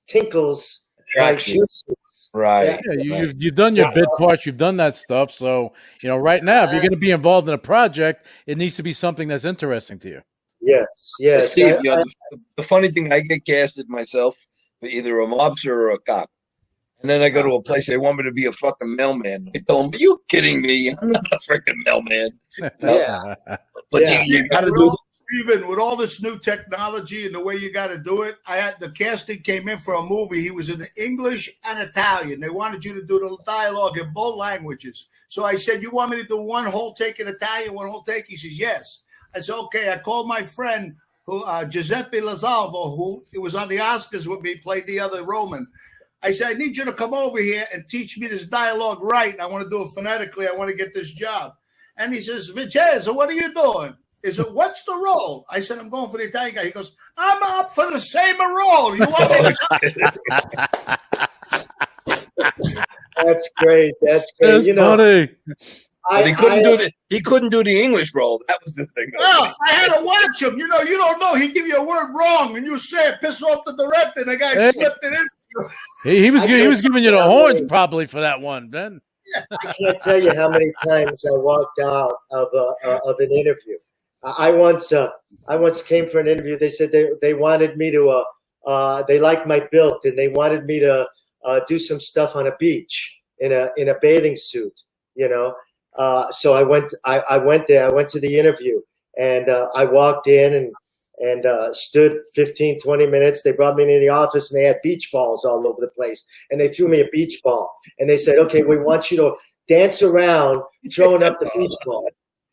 tinkles my juices. Right. Yeah, you've done your bit parts. You've done that stuff. So, you know, right now, if you're going to be involved in a project, it needs to be something that's interesting to you. Yes. Steve, the funny thing, I get casted myself for either a mobster or a cop. And then I go to a place, they want me to be a fucking mailman. I tell them, are you kidding me? I'm not a freaking mailman. But you got to do it. Even with all this new technology and the way you got to do it, the casting came in for a movie. He was in English and Italian. They wanted you to do the dialogue in both languages. So I said, you want me to do one whole take in Italian, one whole take? He says, yes. I said, okay. I called my friend, Giuseppe Lasalvo, who was on the Oscars with me, played the other Roman. I said, I need you to come over here and teach me this dialogue right. I want to do it phonetically. I want to get this job. And he says, Vincenzo, what are you doing? He said, what's the role? I said, I'm going for the Italian guy. He goes, I'm up for the same role. You want me to That's great. That's you know, funny. But he couldn't do the English role. That was the thing. Well, I had to watch him. You know, you don't know. He give you a word wrong, and you say it, piss off the director, and the guy slipped it in. He was giving you the horns probably for that one, Ben. I can't tell you how many times I walked out of an interview. I once came for an interview. They said they wanted me to. They liked my build, and they wanted me to do some stuff on a beach in a bathing suit. You know. So I went there. I went to the interview, and I walked in and stood 15, 20 minutes. They brought me into the office, and they had beach balls all over the place. And they threw me a beach ball, and they said, "Okay, we want you to dance around, throwing up the beach ball."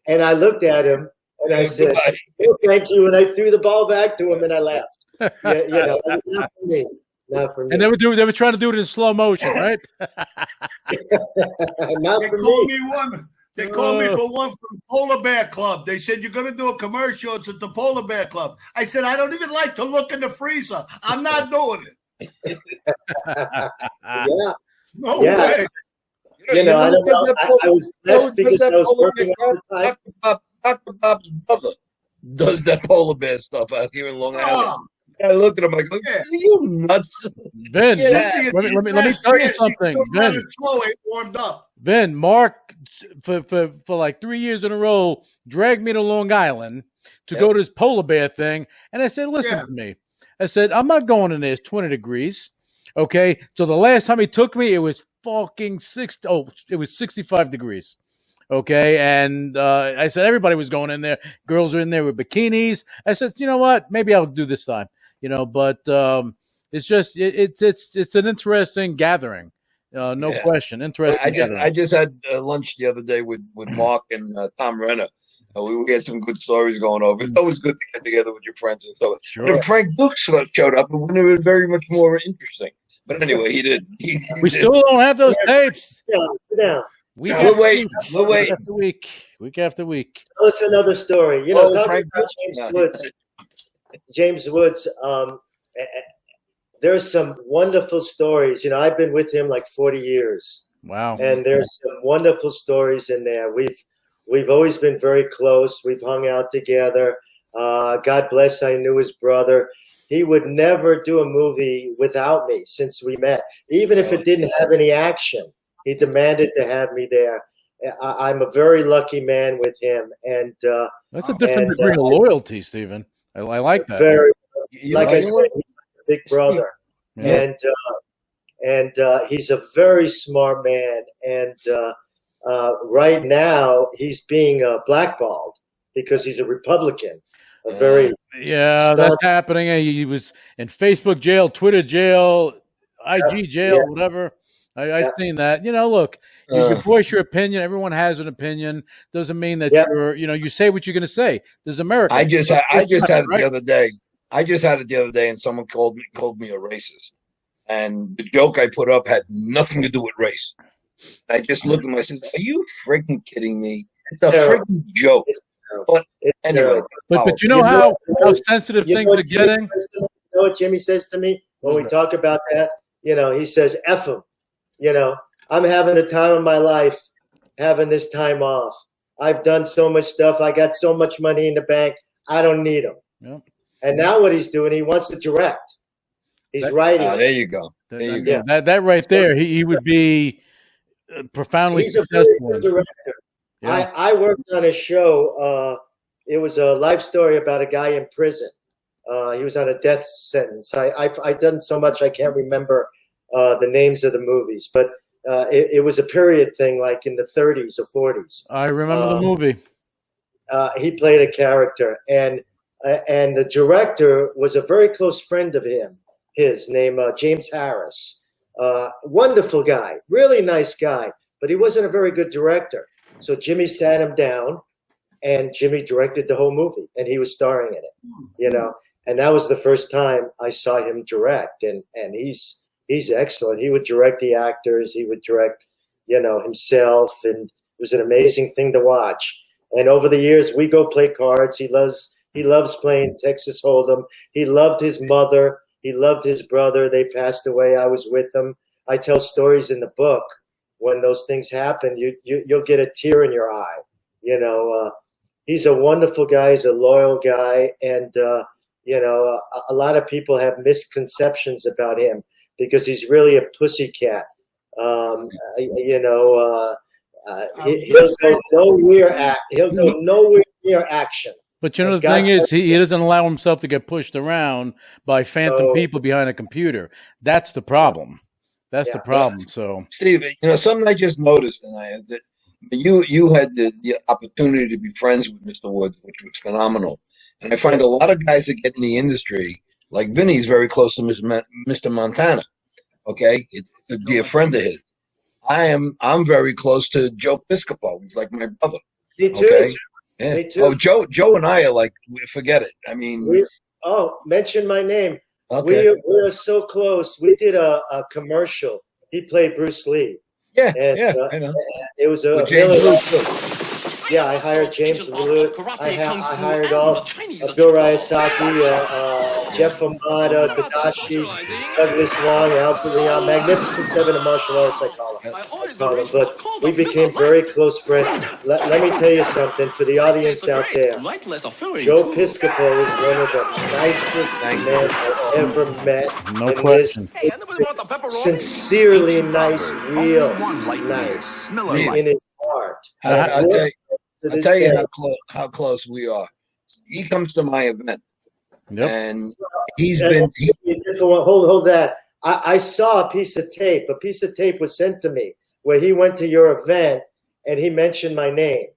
And I looked at him, and I said, oh, "Thank you." And I threw the ball back to him, and I left. Not for me. Not for me. And they were trying to do it in slow motion, right? Not for me. They called me for one from Polar Bear Club. They said, you're going to do a commercial. It's at the Polar Bear Club. I said, I don't even like to look in the freezer. I'm not doing it. No way. You know, I was blessed because I was working all the time. Dr. Bob's brother does that polar bear stuff out here in Long Island. I look at him, I go, are you nuts? Vin, let me tell you something. Vin, Mark, for like 3 years in a row, dragged me to Long Island to go to this polar bear thing. And I said, listen to me. I said, I'm not going in there. It's 20 degrees. Okay. So the last time he took me, it was fucking 65 degrees. Okay. And I said, everybody was going in there. Girls are in there with bikinis. I said, you know what? Maybe I'll do this time. You know, but it's just it's an interesting gathering, no question. Interesting. I just had lunch the other day with Mark and Tom Renner. We had some good stories going over. It's always good to get together with your friends and so. Sure. And if Frank Duke showed up, it would have been very much more interesting. But anyway, he didn't. We still don't have those tapes. Yeah, sit down. Week We're after waiting. week, We're week waiting. after week after week. Tell us another story. You know, Oh, talking Frank. about James No. Woods. James Woods. There's some wonderful stories. You know, I've been with him like 40 years, Wow. and there's some wonderful stories in there. We've always been very close. We've hung out together. God bless. I knew his brother. He would never do a movie without me since we met, even if it didn't have any action. He demanded to have me there. I'm a very lucky man with him, and That's a different degree of loyalty, Stephen. I like that. very, You like know I what? said, he's a big brother, Yeah. and he's a very smart man. And right now, he's being blackballed because he's a Republican. A very Yeah, that's happening. He was in Facebook jail, Twitter jail, IG jail, whatever. I've seen that. You know, look, you can voice your opinion. Everyone has an opinion. Doesn't mean that you say what you're going to say. There's America. I just had it the other day. And someone called me a racist. And the joke I put up had nothing to do with race. I just looked at him. I said, "Are you freaking kidding me? It's a freaking joke." But anyway, but you know how sensitive things are getting. You know what Jimmy says to me when we talk about that? You know, he says, "F him." You know, I'm having the time of my life, having this time off. I've done so much stuff. I got so much money in the bank. I don't need him. Yep. And now what he's doing, he wants to direct. He's writing. there you go. That right there, he would be profoundly He's a successful. very good director. Yeah. I worked on a show. It was a life story about a guy in prison. He was on a death sentence. I've done so much I can't remember the names of the movies, but it was a period thing, like in the 30s or 40s. I remember the movie. He played a character, and the director was a very close friend of his name James Harris. Wonderful guy, really nice guy, but he wasn't a very good director. So Jimmy sat him down, and Jimmy directed the whole movie, and he was starring in it, you know. And that was the first time I saw him direct, and he's excellent. He would direct the actors, he would direct, you know, himself, and it was an amazing thing to watch. And over the years, we go play cards. He loves playing Texas Hold'em. He loved his mother. He loved his brother. They passed away. I was with them. I tell stories in the book. When those things happen, you'll get a tear in your eye. You know, he's a wonderful guy. He's a loyal guy, and you know, a lot of people have misconceptions about him because he's really a pussycat. You know, he'll go nowhere. He'll go nowhere near action. But you know, the thing is, he doesn't allow himself to get pushed around by phantom people behind a computer. That's the problem. That's the problem. So, Steve, you know, something I just noticed, that you had the opportunity to be friends with Mr. Woods, which was phenomenal. And I find a lot of guys that get in the industry, like Vinny's very close to Mr. Montana. Okay, it's a dear friend of his. I'm very close to Joe Piscopo. He's like my brother. Me too. Okay? Yeah. Me too. Oh, Joe and I are like, forget it. I mean, mention my name. Okay. We are so close. We did a commercial. He played Bruce Lee. Yeah, and, I know. It was a James really, Blue. Yeah, I hired James Blue. I hired all Bill Ryasaki, Jeff Amada, Tadashi, Douglas Long, Albert Leon, Magnificent Seven of martial arts, I call them. But we became very close friends. Let me tell you something for the audience out there. Joe Piscopo is one of the nicest men I've ever met. No question. Sincerely nice, real nice in his heart. I'll tell you how close we are. He comes to my event, and he's been. Hold that. I saw a piece of tape. A piece of tape was sent to me where he went to your event and he mentioned my name,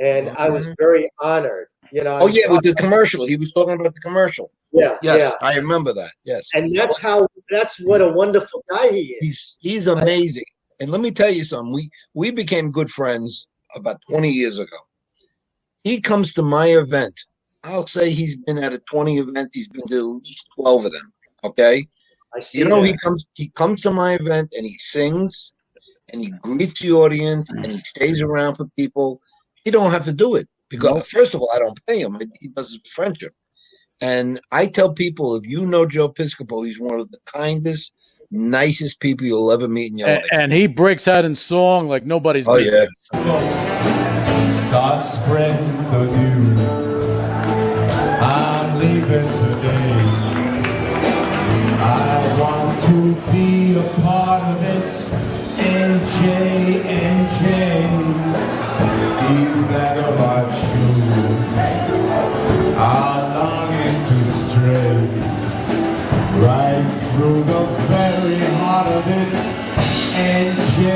and I was very honored. You know. With the commercial. He was talking about the commercial. Yeah. Yes, I remember that. Yes. And that's what a wonderful guy he is. He's amazing. And let me tell you something. We became good friends about 20 years ago. He comes to my event. I'll say he's been at 20 events. He's been to at least 12 of them. Okay. I see. You know, he comes to my event and he sings. and he greets the audience, and he stays around for people. He don't have to do it because, first of all, I don't pay him. He does it for friendship. And I tell people, if you know Joe Piscopo, he's one of the kindest, nicest people you'll ever meet in your life. And he breaks out in song like nobody's business. Start spreading the news. I'm leaving today. I want to be a part of it. NJ, these vagabond shoes are longing to stray right through the very heart of it. NJ,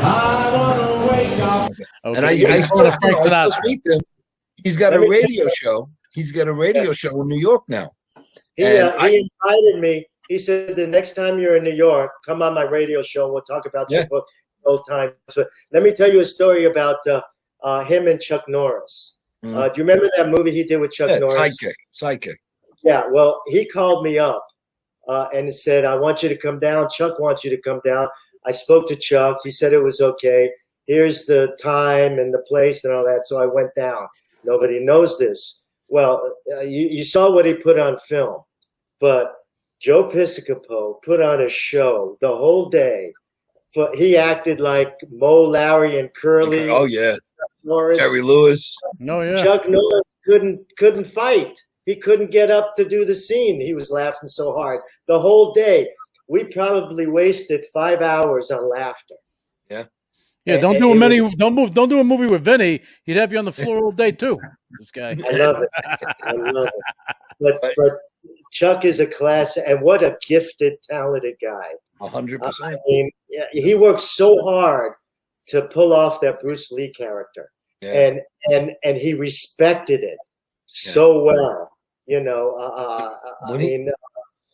I want to wake up. Okay. And I still speak to him. He's got a radio show. He's got a radio show in New York now. He invited me. He said, the next time you're in New York, come on my radio show and we'll talk about your book old time. So let me tell you a story about him and Chuck Norris. Do you remember that movie he did with Chuck Norris? Sidekick. Yeah, well, he called me up and said, I want you to come down. Chuck wants you to come down. I spoke to Chuck. He said it was okay. Here's the time and the place and all that. So I went down. Nobody knows this. Well, you saw what he put on film. But Joe Piscopo put on a show the whole day. He acted like Mo, Larry, and Curly. Oh, yeah. Norris. Jerry Lewis. No, yeah. Chuck Norris couldn't fight. He couldn't get up to do the scene. He was laughing so hard the whole day. We probably wasted 5 hours on laughter. Yeah. Yeah, don't do a movie with Vinny. He'd have you on the floor all day too. This guy. I love it. But Chuck is a class, and what a gifted, talented guy. 100%. I mean, he worked so hard to pull off that Bruce Lee character, and he respected it so well. You know,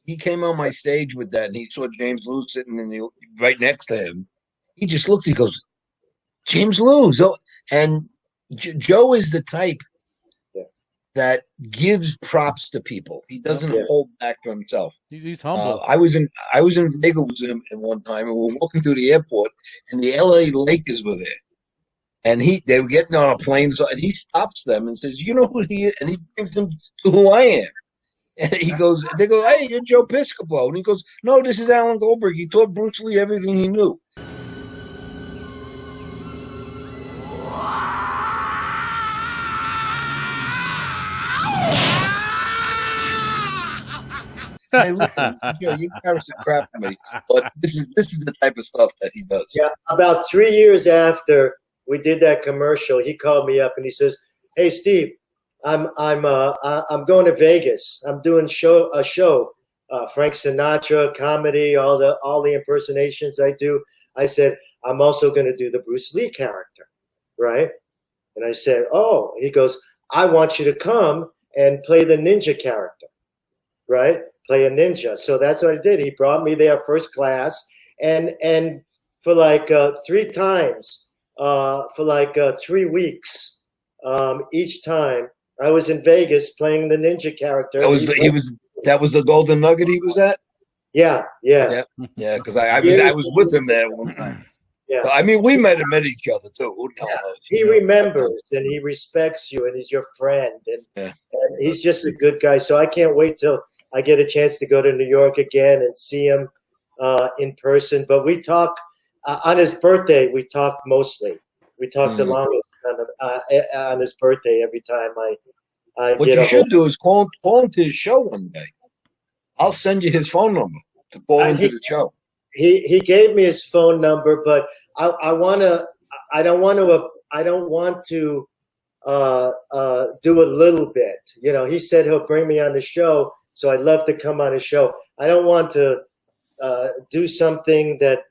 he came on my stage with that, and he saw James Lou sitting right next to him. He just looked. He goes, "James Lou." And Joe is the type that gives props to people. He doesn't hold back for himself. He's humble. I was in Vegas with him at one time, and we were walking through the airport, and the LA Lakers were there. And they were getting on a plane, and he stops them and says, "You know who he is?" And he brings them to who I am. And they go, "Hey, you're Joe Piscopo." And he goes, "No, this is Alan Goldberg. He taught Bruce Lee everything he knew." Hey, listen, you embarrass the crap for me, but this is the type of stuff that he does. Yeah, about 3 years after we did that commercial, he called me up and he says, "Hey, Steve, I'm going to Vegas. I'm doing a show, Frank Sinatra comedy, all the impersonations I do." I said, "I'm also going to do the Bruce Lee character, right?" And I said, "Oh," he goes, "I want you to come and play the ninja character, right? Play a ninja." So that's what I did. He brought me there first class, and for like 3 times, for like 3 weeks, each time I was in Vegas playing the ninja character. That was the Golden Nugget he was at. Yeah. Because I was with him there one time. Yeah, so, I mean, we met each other too. He remembers and he respects you, and he's your friend, and he's just a good guy. So I can't wait till I get a chance to go to New York again and see him in person. But we talk on his birthday. We talk mostly. We talk the longest on his birthday every time I what you should do is call him to his show one day. I'll send you his phone number to call into the show. He gave me his phone number, but I don't want to do a little bit. You know, he said he'll bring me on the show, so I'd love to come on his show. I don't want to do something that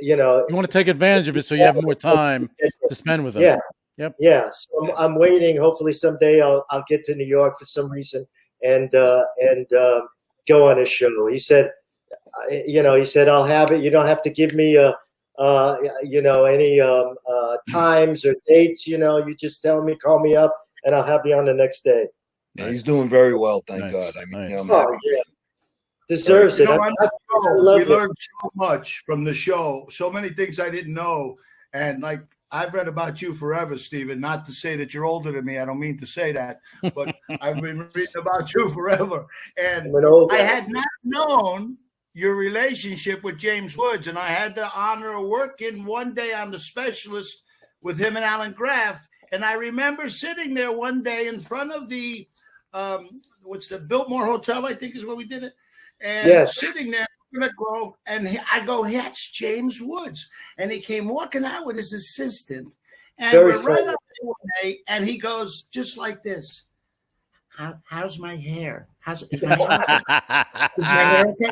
you want to take advantage of it, so you have more time to spend with him. Yeah. Yep. Yeah. So I'm waiting. Hopefully someday I'll get to New York for some reason and go on his show. He said, I'll have it. You don't have to give me any times or dates. You just tell me, call me up, and I'll have you on the next day. Yeah, he's doing very well, thank God. I mean, yeah. deserves You it. know, I on the show, love we it. learned so much from the show, so many things I didn't know. And like, I've read about you forever, Stephen. Not to say that you're older than me. I don't mean to say that, but I've been reading about you forever. And I'm an old I guy. had not known your relationship with James Woods, and I had the honor of working one day on The Specialist with him and Alan Graff. And I remember sitting there one day in front of the what's the Biltmore Hotel, I think is where we did it, and Yes. sitting there in the Grove, and I go, that's James Woods, and he came walking out with his assistant, and Very we're right friendly. up there one day, and he goes just like this. How's my hair? Is my hair okay?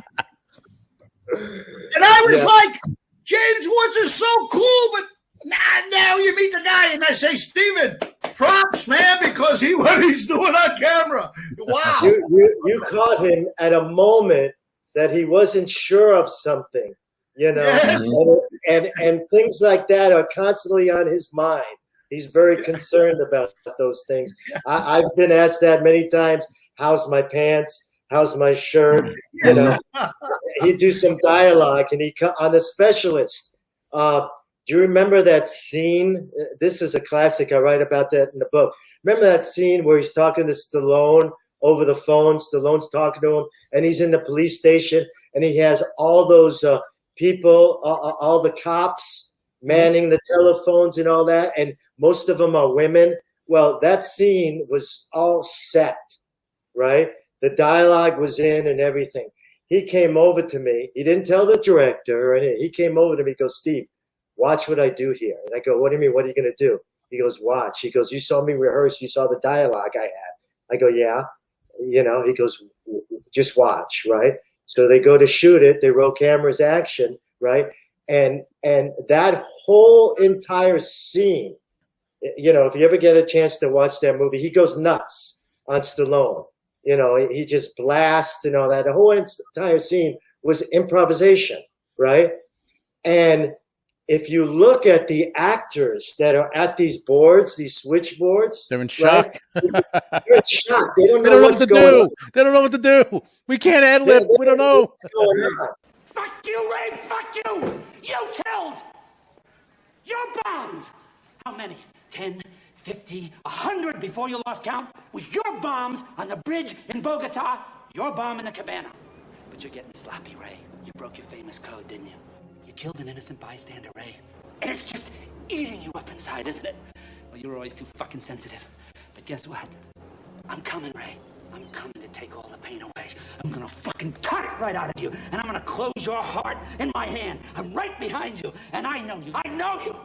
And I was like, James Woods is so cool, but now you meet the guy, and I say, Steven, props, man, because what he's doing on camera. Wow. You caught him at a moment that he wasn't sure of something, you know, Yes. and things like that are constantly on his mind. He's very concerned about those things. I've been asked that many times. How's my pants? How's my shirt? You know, he'd do some dialogue, and on The Specialist. Do you remember that scene? This is a classic. I write about that in the book. Remember that scene where he's talking to Stallone over the phone? Stallone's talking to him, and he's in the police station, and he has all those people, all the cops manning the telephones and all that, and most of them are women. Well, that scene was all set, right? The dialogue was in and everything. He came over to me. He didn't tell the director or anything. He came over to me, goes, Steve, watch what I do here. And I go, what do you mean? What are you going to do? He goes, watch. He goes, you saw me rehearse. You saw the dialogue I had. I go, yeah. You know, he goes, just watch, right? So they go to shoot it. They roll cameras, action, right? And that whole entire scene, you know, if you ever get a chance to watch that movie, he goes nuts on Stallone. You know, he just blasts and all that. The whole entire scene was improvisation, right? And if you look at the actors that are at these boards, these switchboards, They're in shock. Right? They're in shock. They don't They know don't know what's what to going do. on. They don't know what to do. We can't ad lib. We don't know. What's going on. Fuck you, Ray! Fuck you! You killed your bombs! How many? 10, 50, 100 before you lost count? Was your bombs on the bridge in Bogota? Your bomb in the cabana. But you're getting sloppy, Ray. You broke your famous code, didn't you? You killed an innocent bystander, Ray. And it's just eating you up inside, isn't it? Well, you were always too fucking sensitive. But guess what? I'm coming, Ray. I'm coming to take all the pain away. I'm gonna fucking cut it right out of you, and I'm gonna close your heart in my hand. I'm right behind you, and I know you. I know you.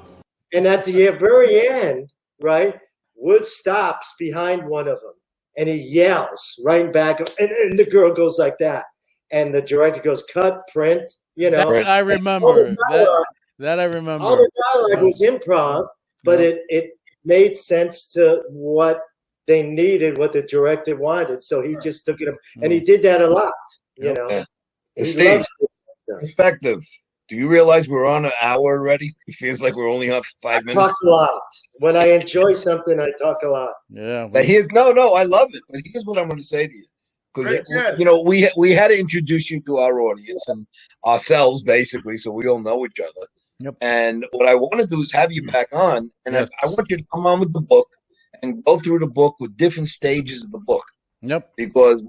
And at the very end, right, Wood stops behind one of them, and he yells right back, and the girl goes like that. And the director goes, cut, print, you know. That I remember. That I remember. All the dialogue was improv, but it made sense to what they needed, what the director wanted. So he just took it, and he did that a lot, you know. Yeah. He Steve, loves it. perspective. Do you realize we're on an hour already? It feels like we're only on 5 minutes. Talk a lot. When I enjoy something, I talk a lot. Yeah. But no, I love it. But here's what I'm going to say to you. Because, you know, we had to introduce you to our audience and ourselves, basically, so we all know each other. Yep. And what I want to do is have you back on, and I want you to come on with the book and go through the book with different stages of the book. Yep. Because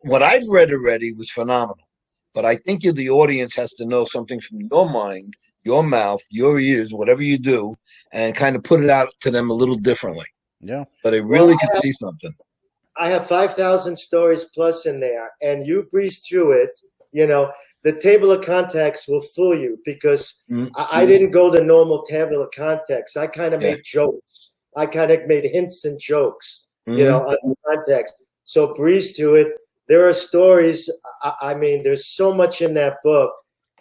what I've read already was phenomenal. But I think the audience has to know something from your mind, your mouth, your ears, whatever you do, and kind of put it out to them a little differently. Yeah. But they really can see something. I have 5,000 stories plus in there, and you breeze through it. You know, the table of contacts will fool you because I didn't go the normal table of contacts. I kind of made jokes. I kind of made hints and jokes, you know, on the context. So breeze through it. There are stories. I mean, there's so much in that book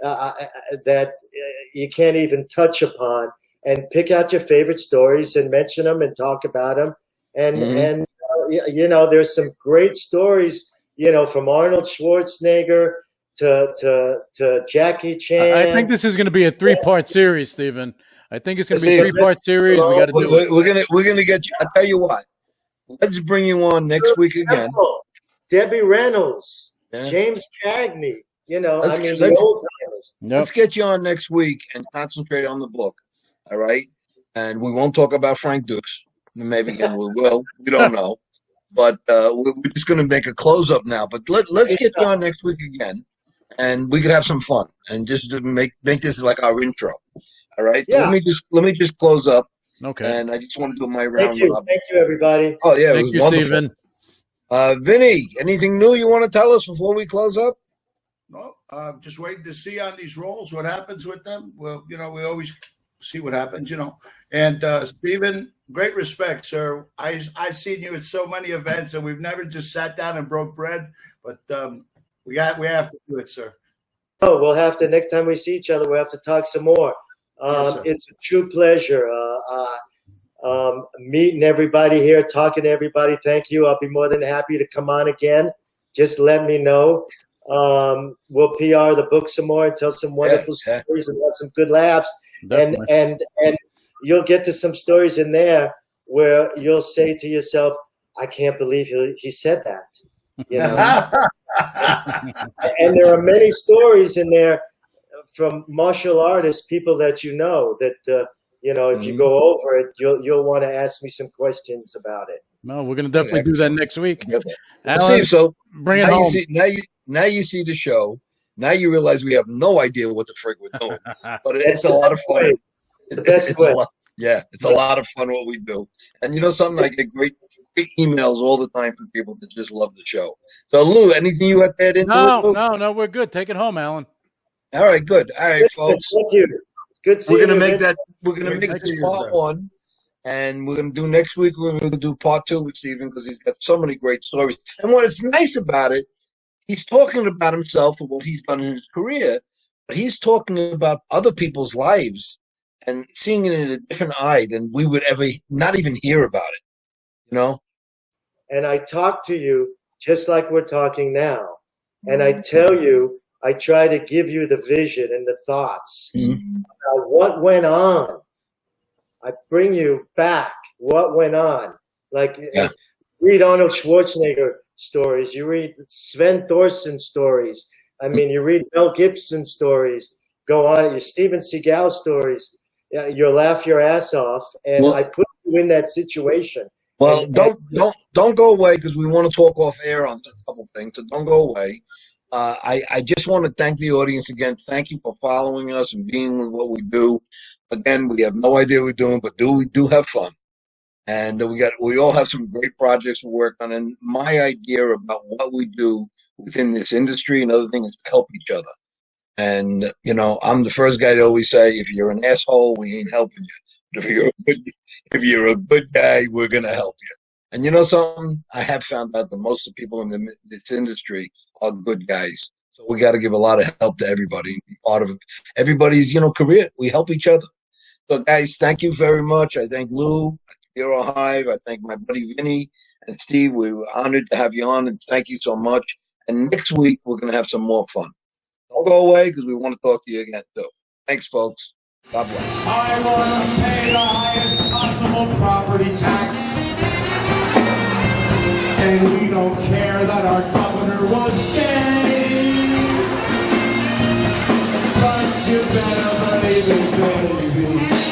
that you can't even touch upon. And pick out your favorite stories and mention them and talk about them. And you know, there's some great stories. You know, from Arnold Schwarzenegger to Jackie Chan. I think this is going to be a 3-part series, Stephen. I think it's going to be a 3-part series. We got to do it. We're gonna get you. I tell you what. Let's bring you on next week again. Debbie Reynolds. Yeah. James Cagney. You know, Let's I mean, get- the old timers. Let's get you on next week and concentrate on the book. All right. And we won't talk about Frank Dukes. Maybe again we will. We don't know. But we're just going to make a close up now. But let's get you on next week again, and we could have some fun and just to make this like our intro. All right. So Yeah. let me just close up. Okay. And I just want to do my round. Thank you, everybody. Oh yeah, Thank it was you, wonderful. Stephen. Vinny, anything new you want to tell us before we close up? No, just waiting to see on these roles what happens with them. Well, you know, we always see what happens, you know. And Stephen, great respect, sir. I've seen you at so many events, and we've never just sat down and broke bread. But we have to do it, sir. Oh, we'll have to, next time we see each other, we'll have to talk some more. Yes, It's a true pleasure meeting everybody here, talking to everybody. Thank you. I'll be more than happy to come on again. Just let me know. We'll PR the book some more and tell some wonderful stories and have some good laughs. And you'll get to some stories in there where you'll say to yourself, I can't believe he said that. You know? And there are many stories in there from martial artists, people that you know that you know, if you go over it, you'll want to ask me some questions about it. No, we're going to definitely do that next week. Alan, Steve, so bring it home. Now you see the show. Now you realize we have no idea what the frick we're doing, but it's a lot of fun. It's a lot of fun what we do. And you know something, I get great emails all the time from people that just love the show. So Lou, anything you have to add into it? No, we're good. Take it home, Alan. All right, good. All right, folks. Thank you. Good seeing We're gonna you. make that. We're gonna make this part 1, and we're gonna do next week. We're gonna do part 2 with Stephen because he's got so many great stories. And what is nice about it, he's talking about himself and what he's done in his career, but he's talking about other people's lives and seeing it in a different eye than we would ever not even hear about it. You know. And I talk to you just like we're talking now, and I tell you. I try to give you the vision and the thoughts about what went on. I bring you back what went on. Like, read Arnold Schwarzenegger stories. You read Sven Thorson stories. I mean, you read Mel Gibson stories. Go on, your Steven Seagal stories. You'll laugh your ass off. And I put you in that situation. Well, don't go away because we want to talk off air on a couple things. So don't go away. I just want to thank the audience again. Thank you for following us and being with what we do. Again, we have no idea what we're doing, but we do have fun. And we all have some great projects we work on. And my idea about what we do within this industry and other things is to help each other. And, you know, I'm the first guy to always say, if you're an asshole, we ain't helping you. But if you're a good guy, we're going to help you. And you know something? I have found out that most of the people in this industry are good guys. So we got to give a lot of help to everybody. Part of everybody's, you know, career. We help each other. So guys, thank you very much. I thank Lou, Hero Hive. I thank my buddy Vinny and Steve. We were honored to have you on, and thank you so much. And next week, we're going to have some more fun. Don't go away because we want to talk to you again, too. Thanks, folks. God bless. I want to pay the highest possible property tax. And we don't care that our governor was gay. But you better believe it, baby.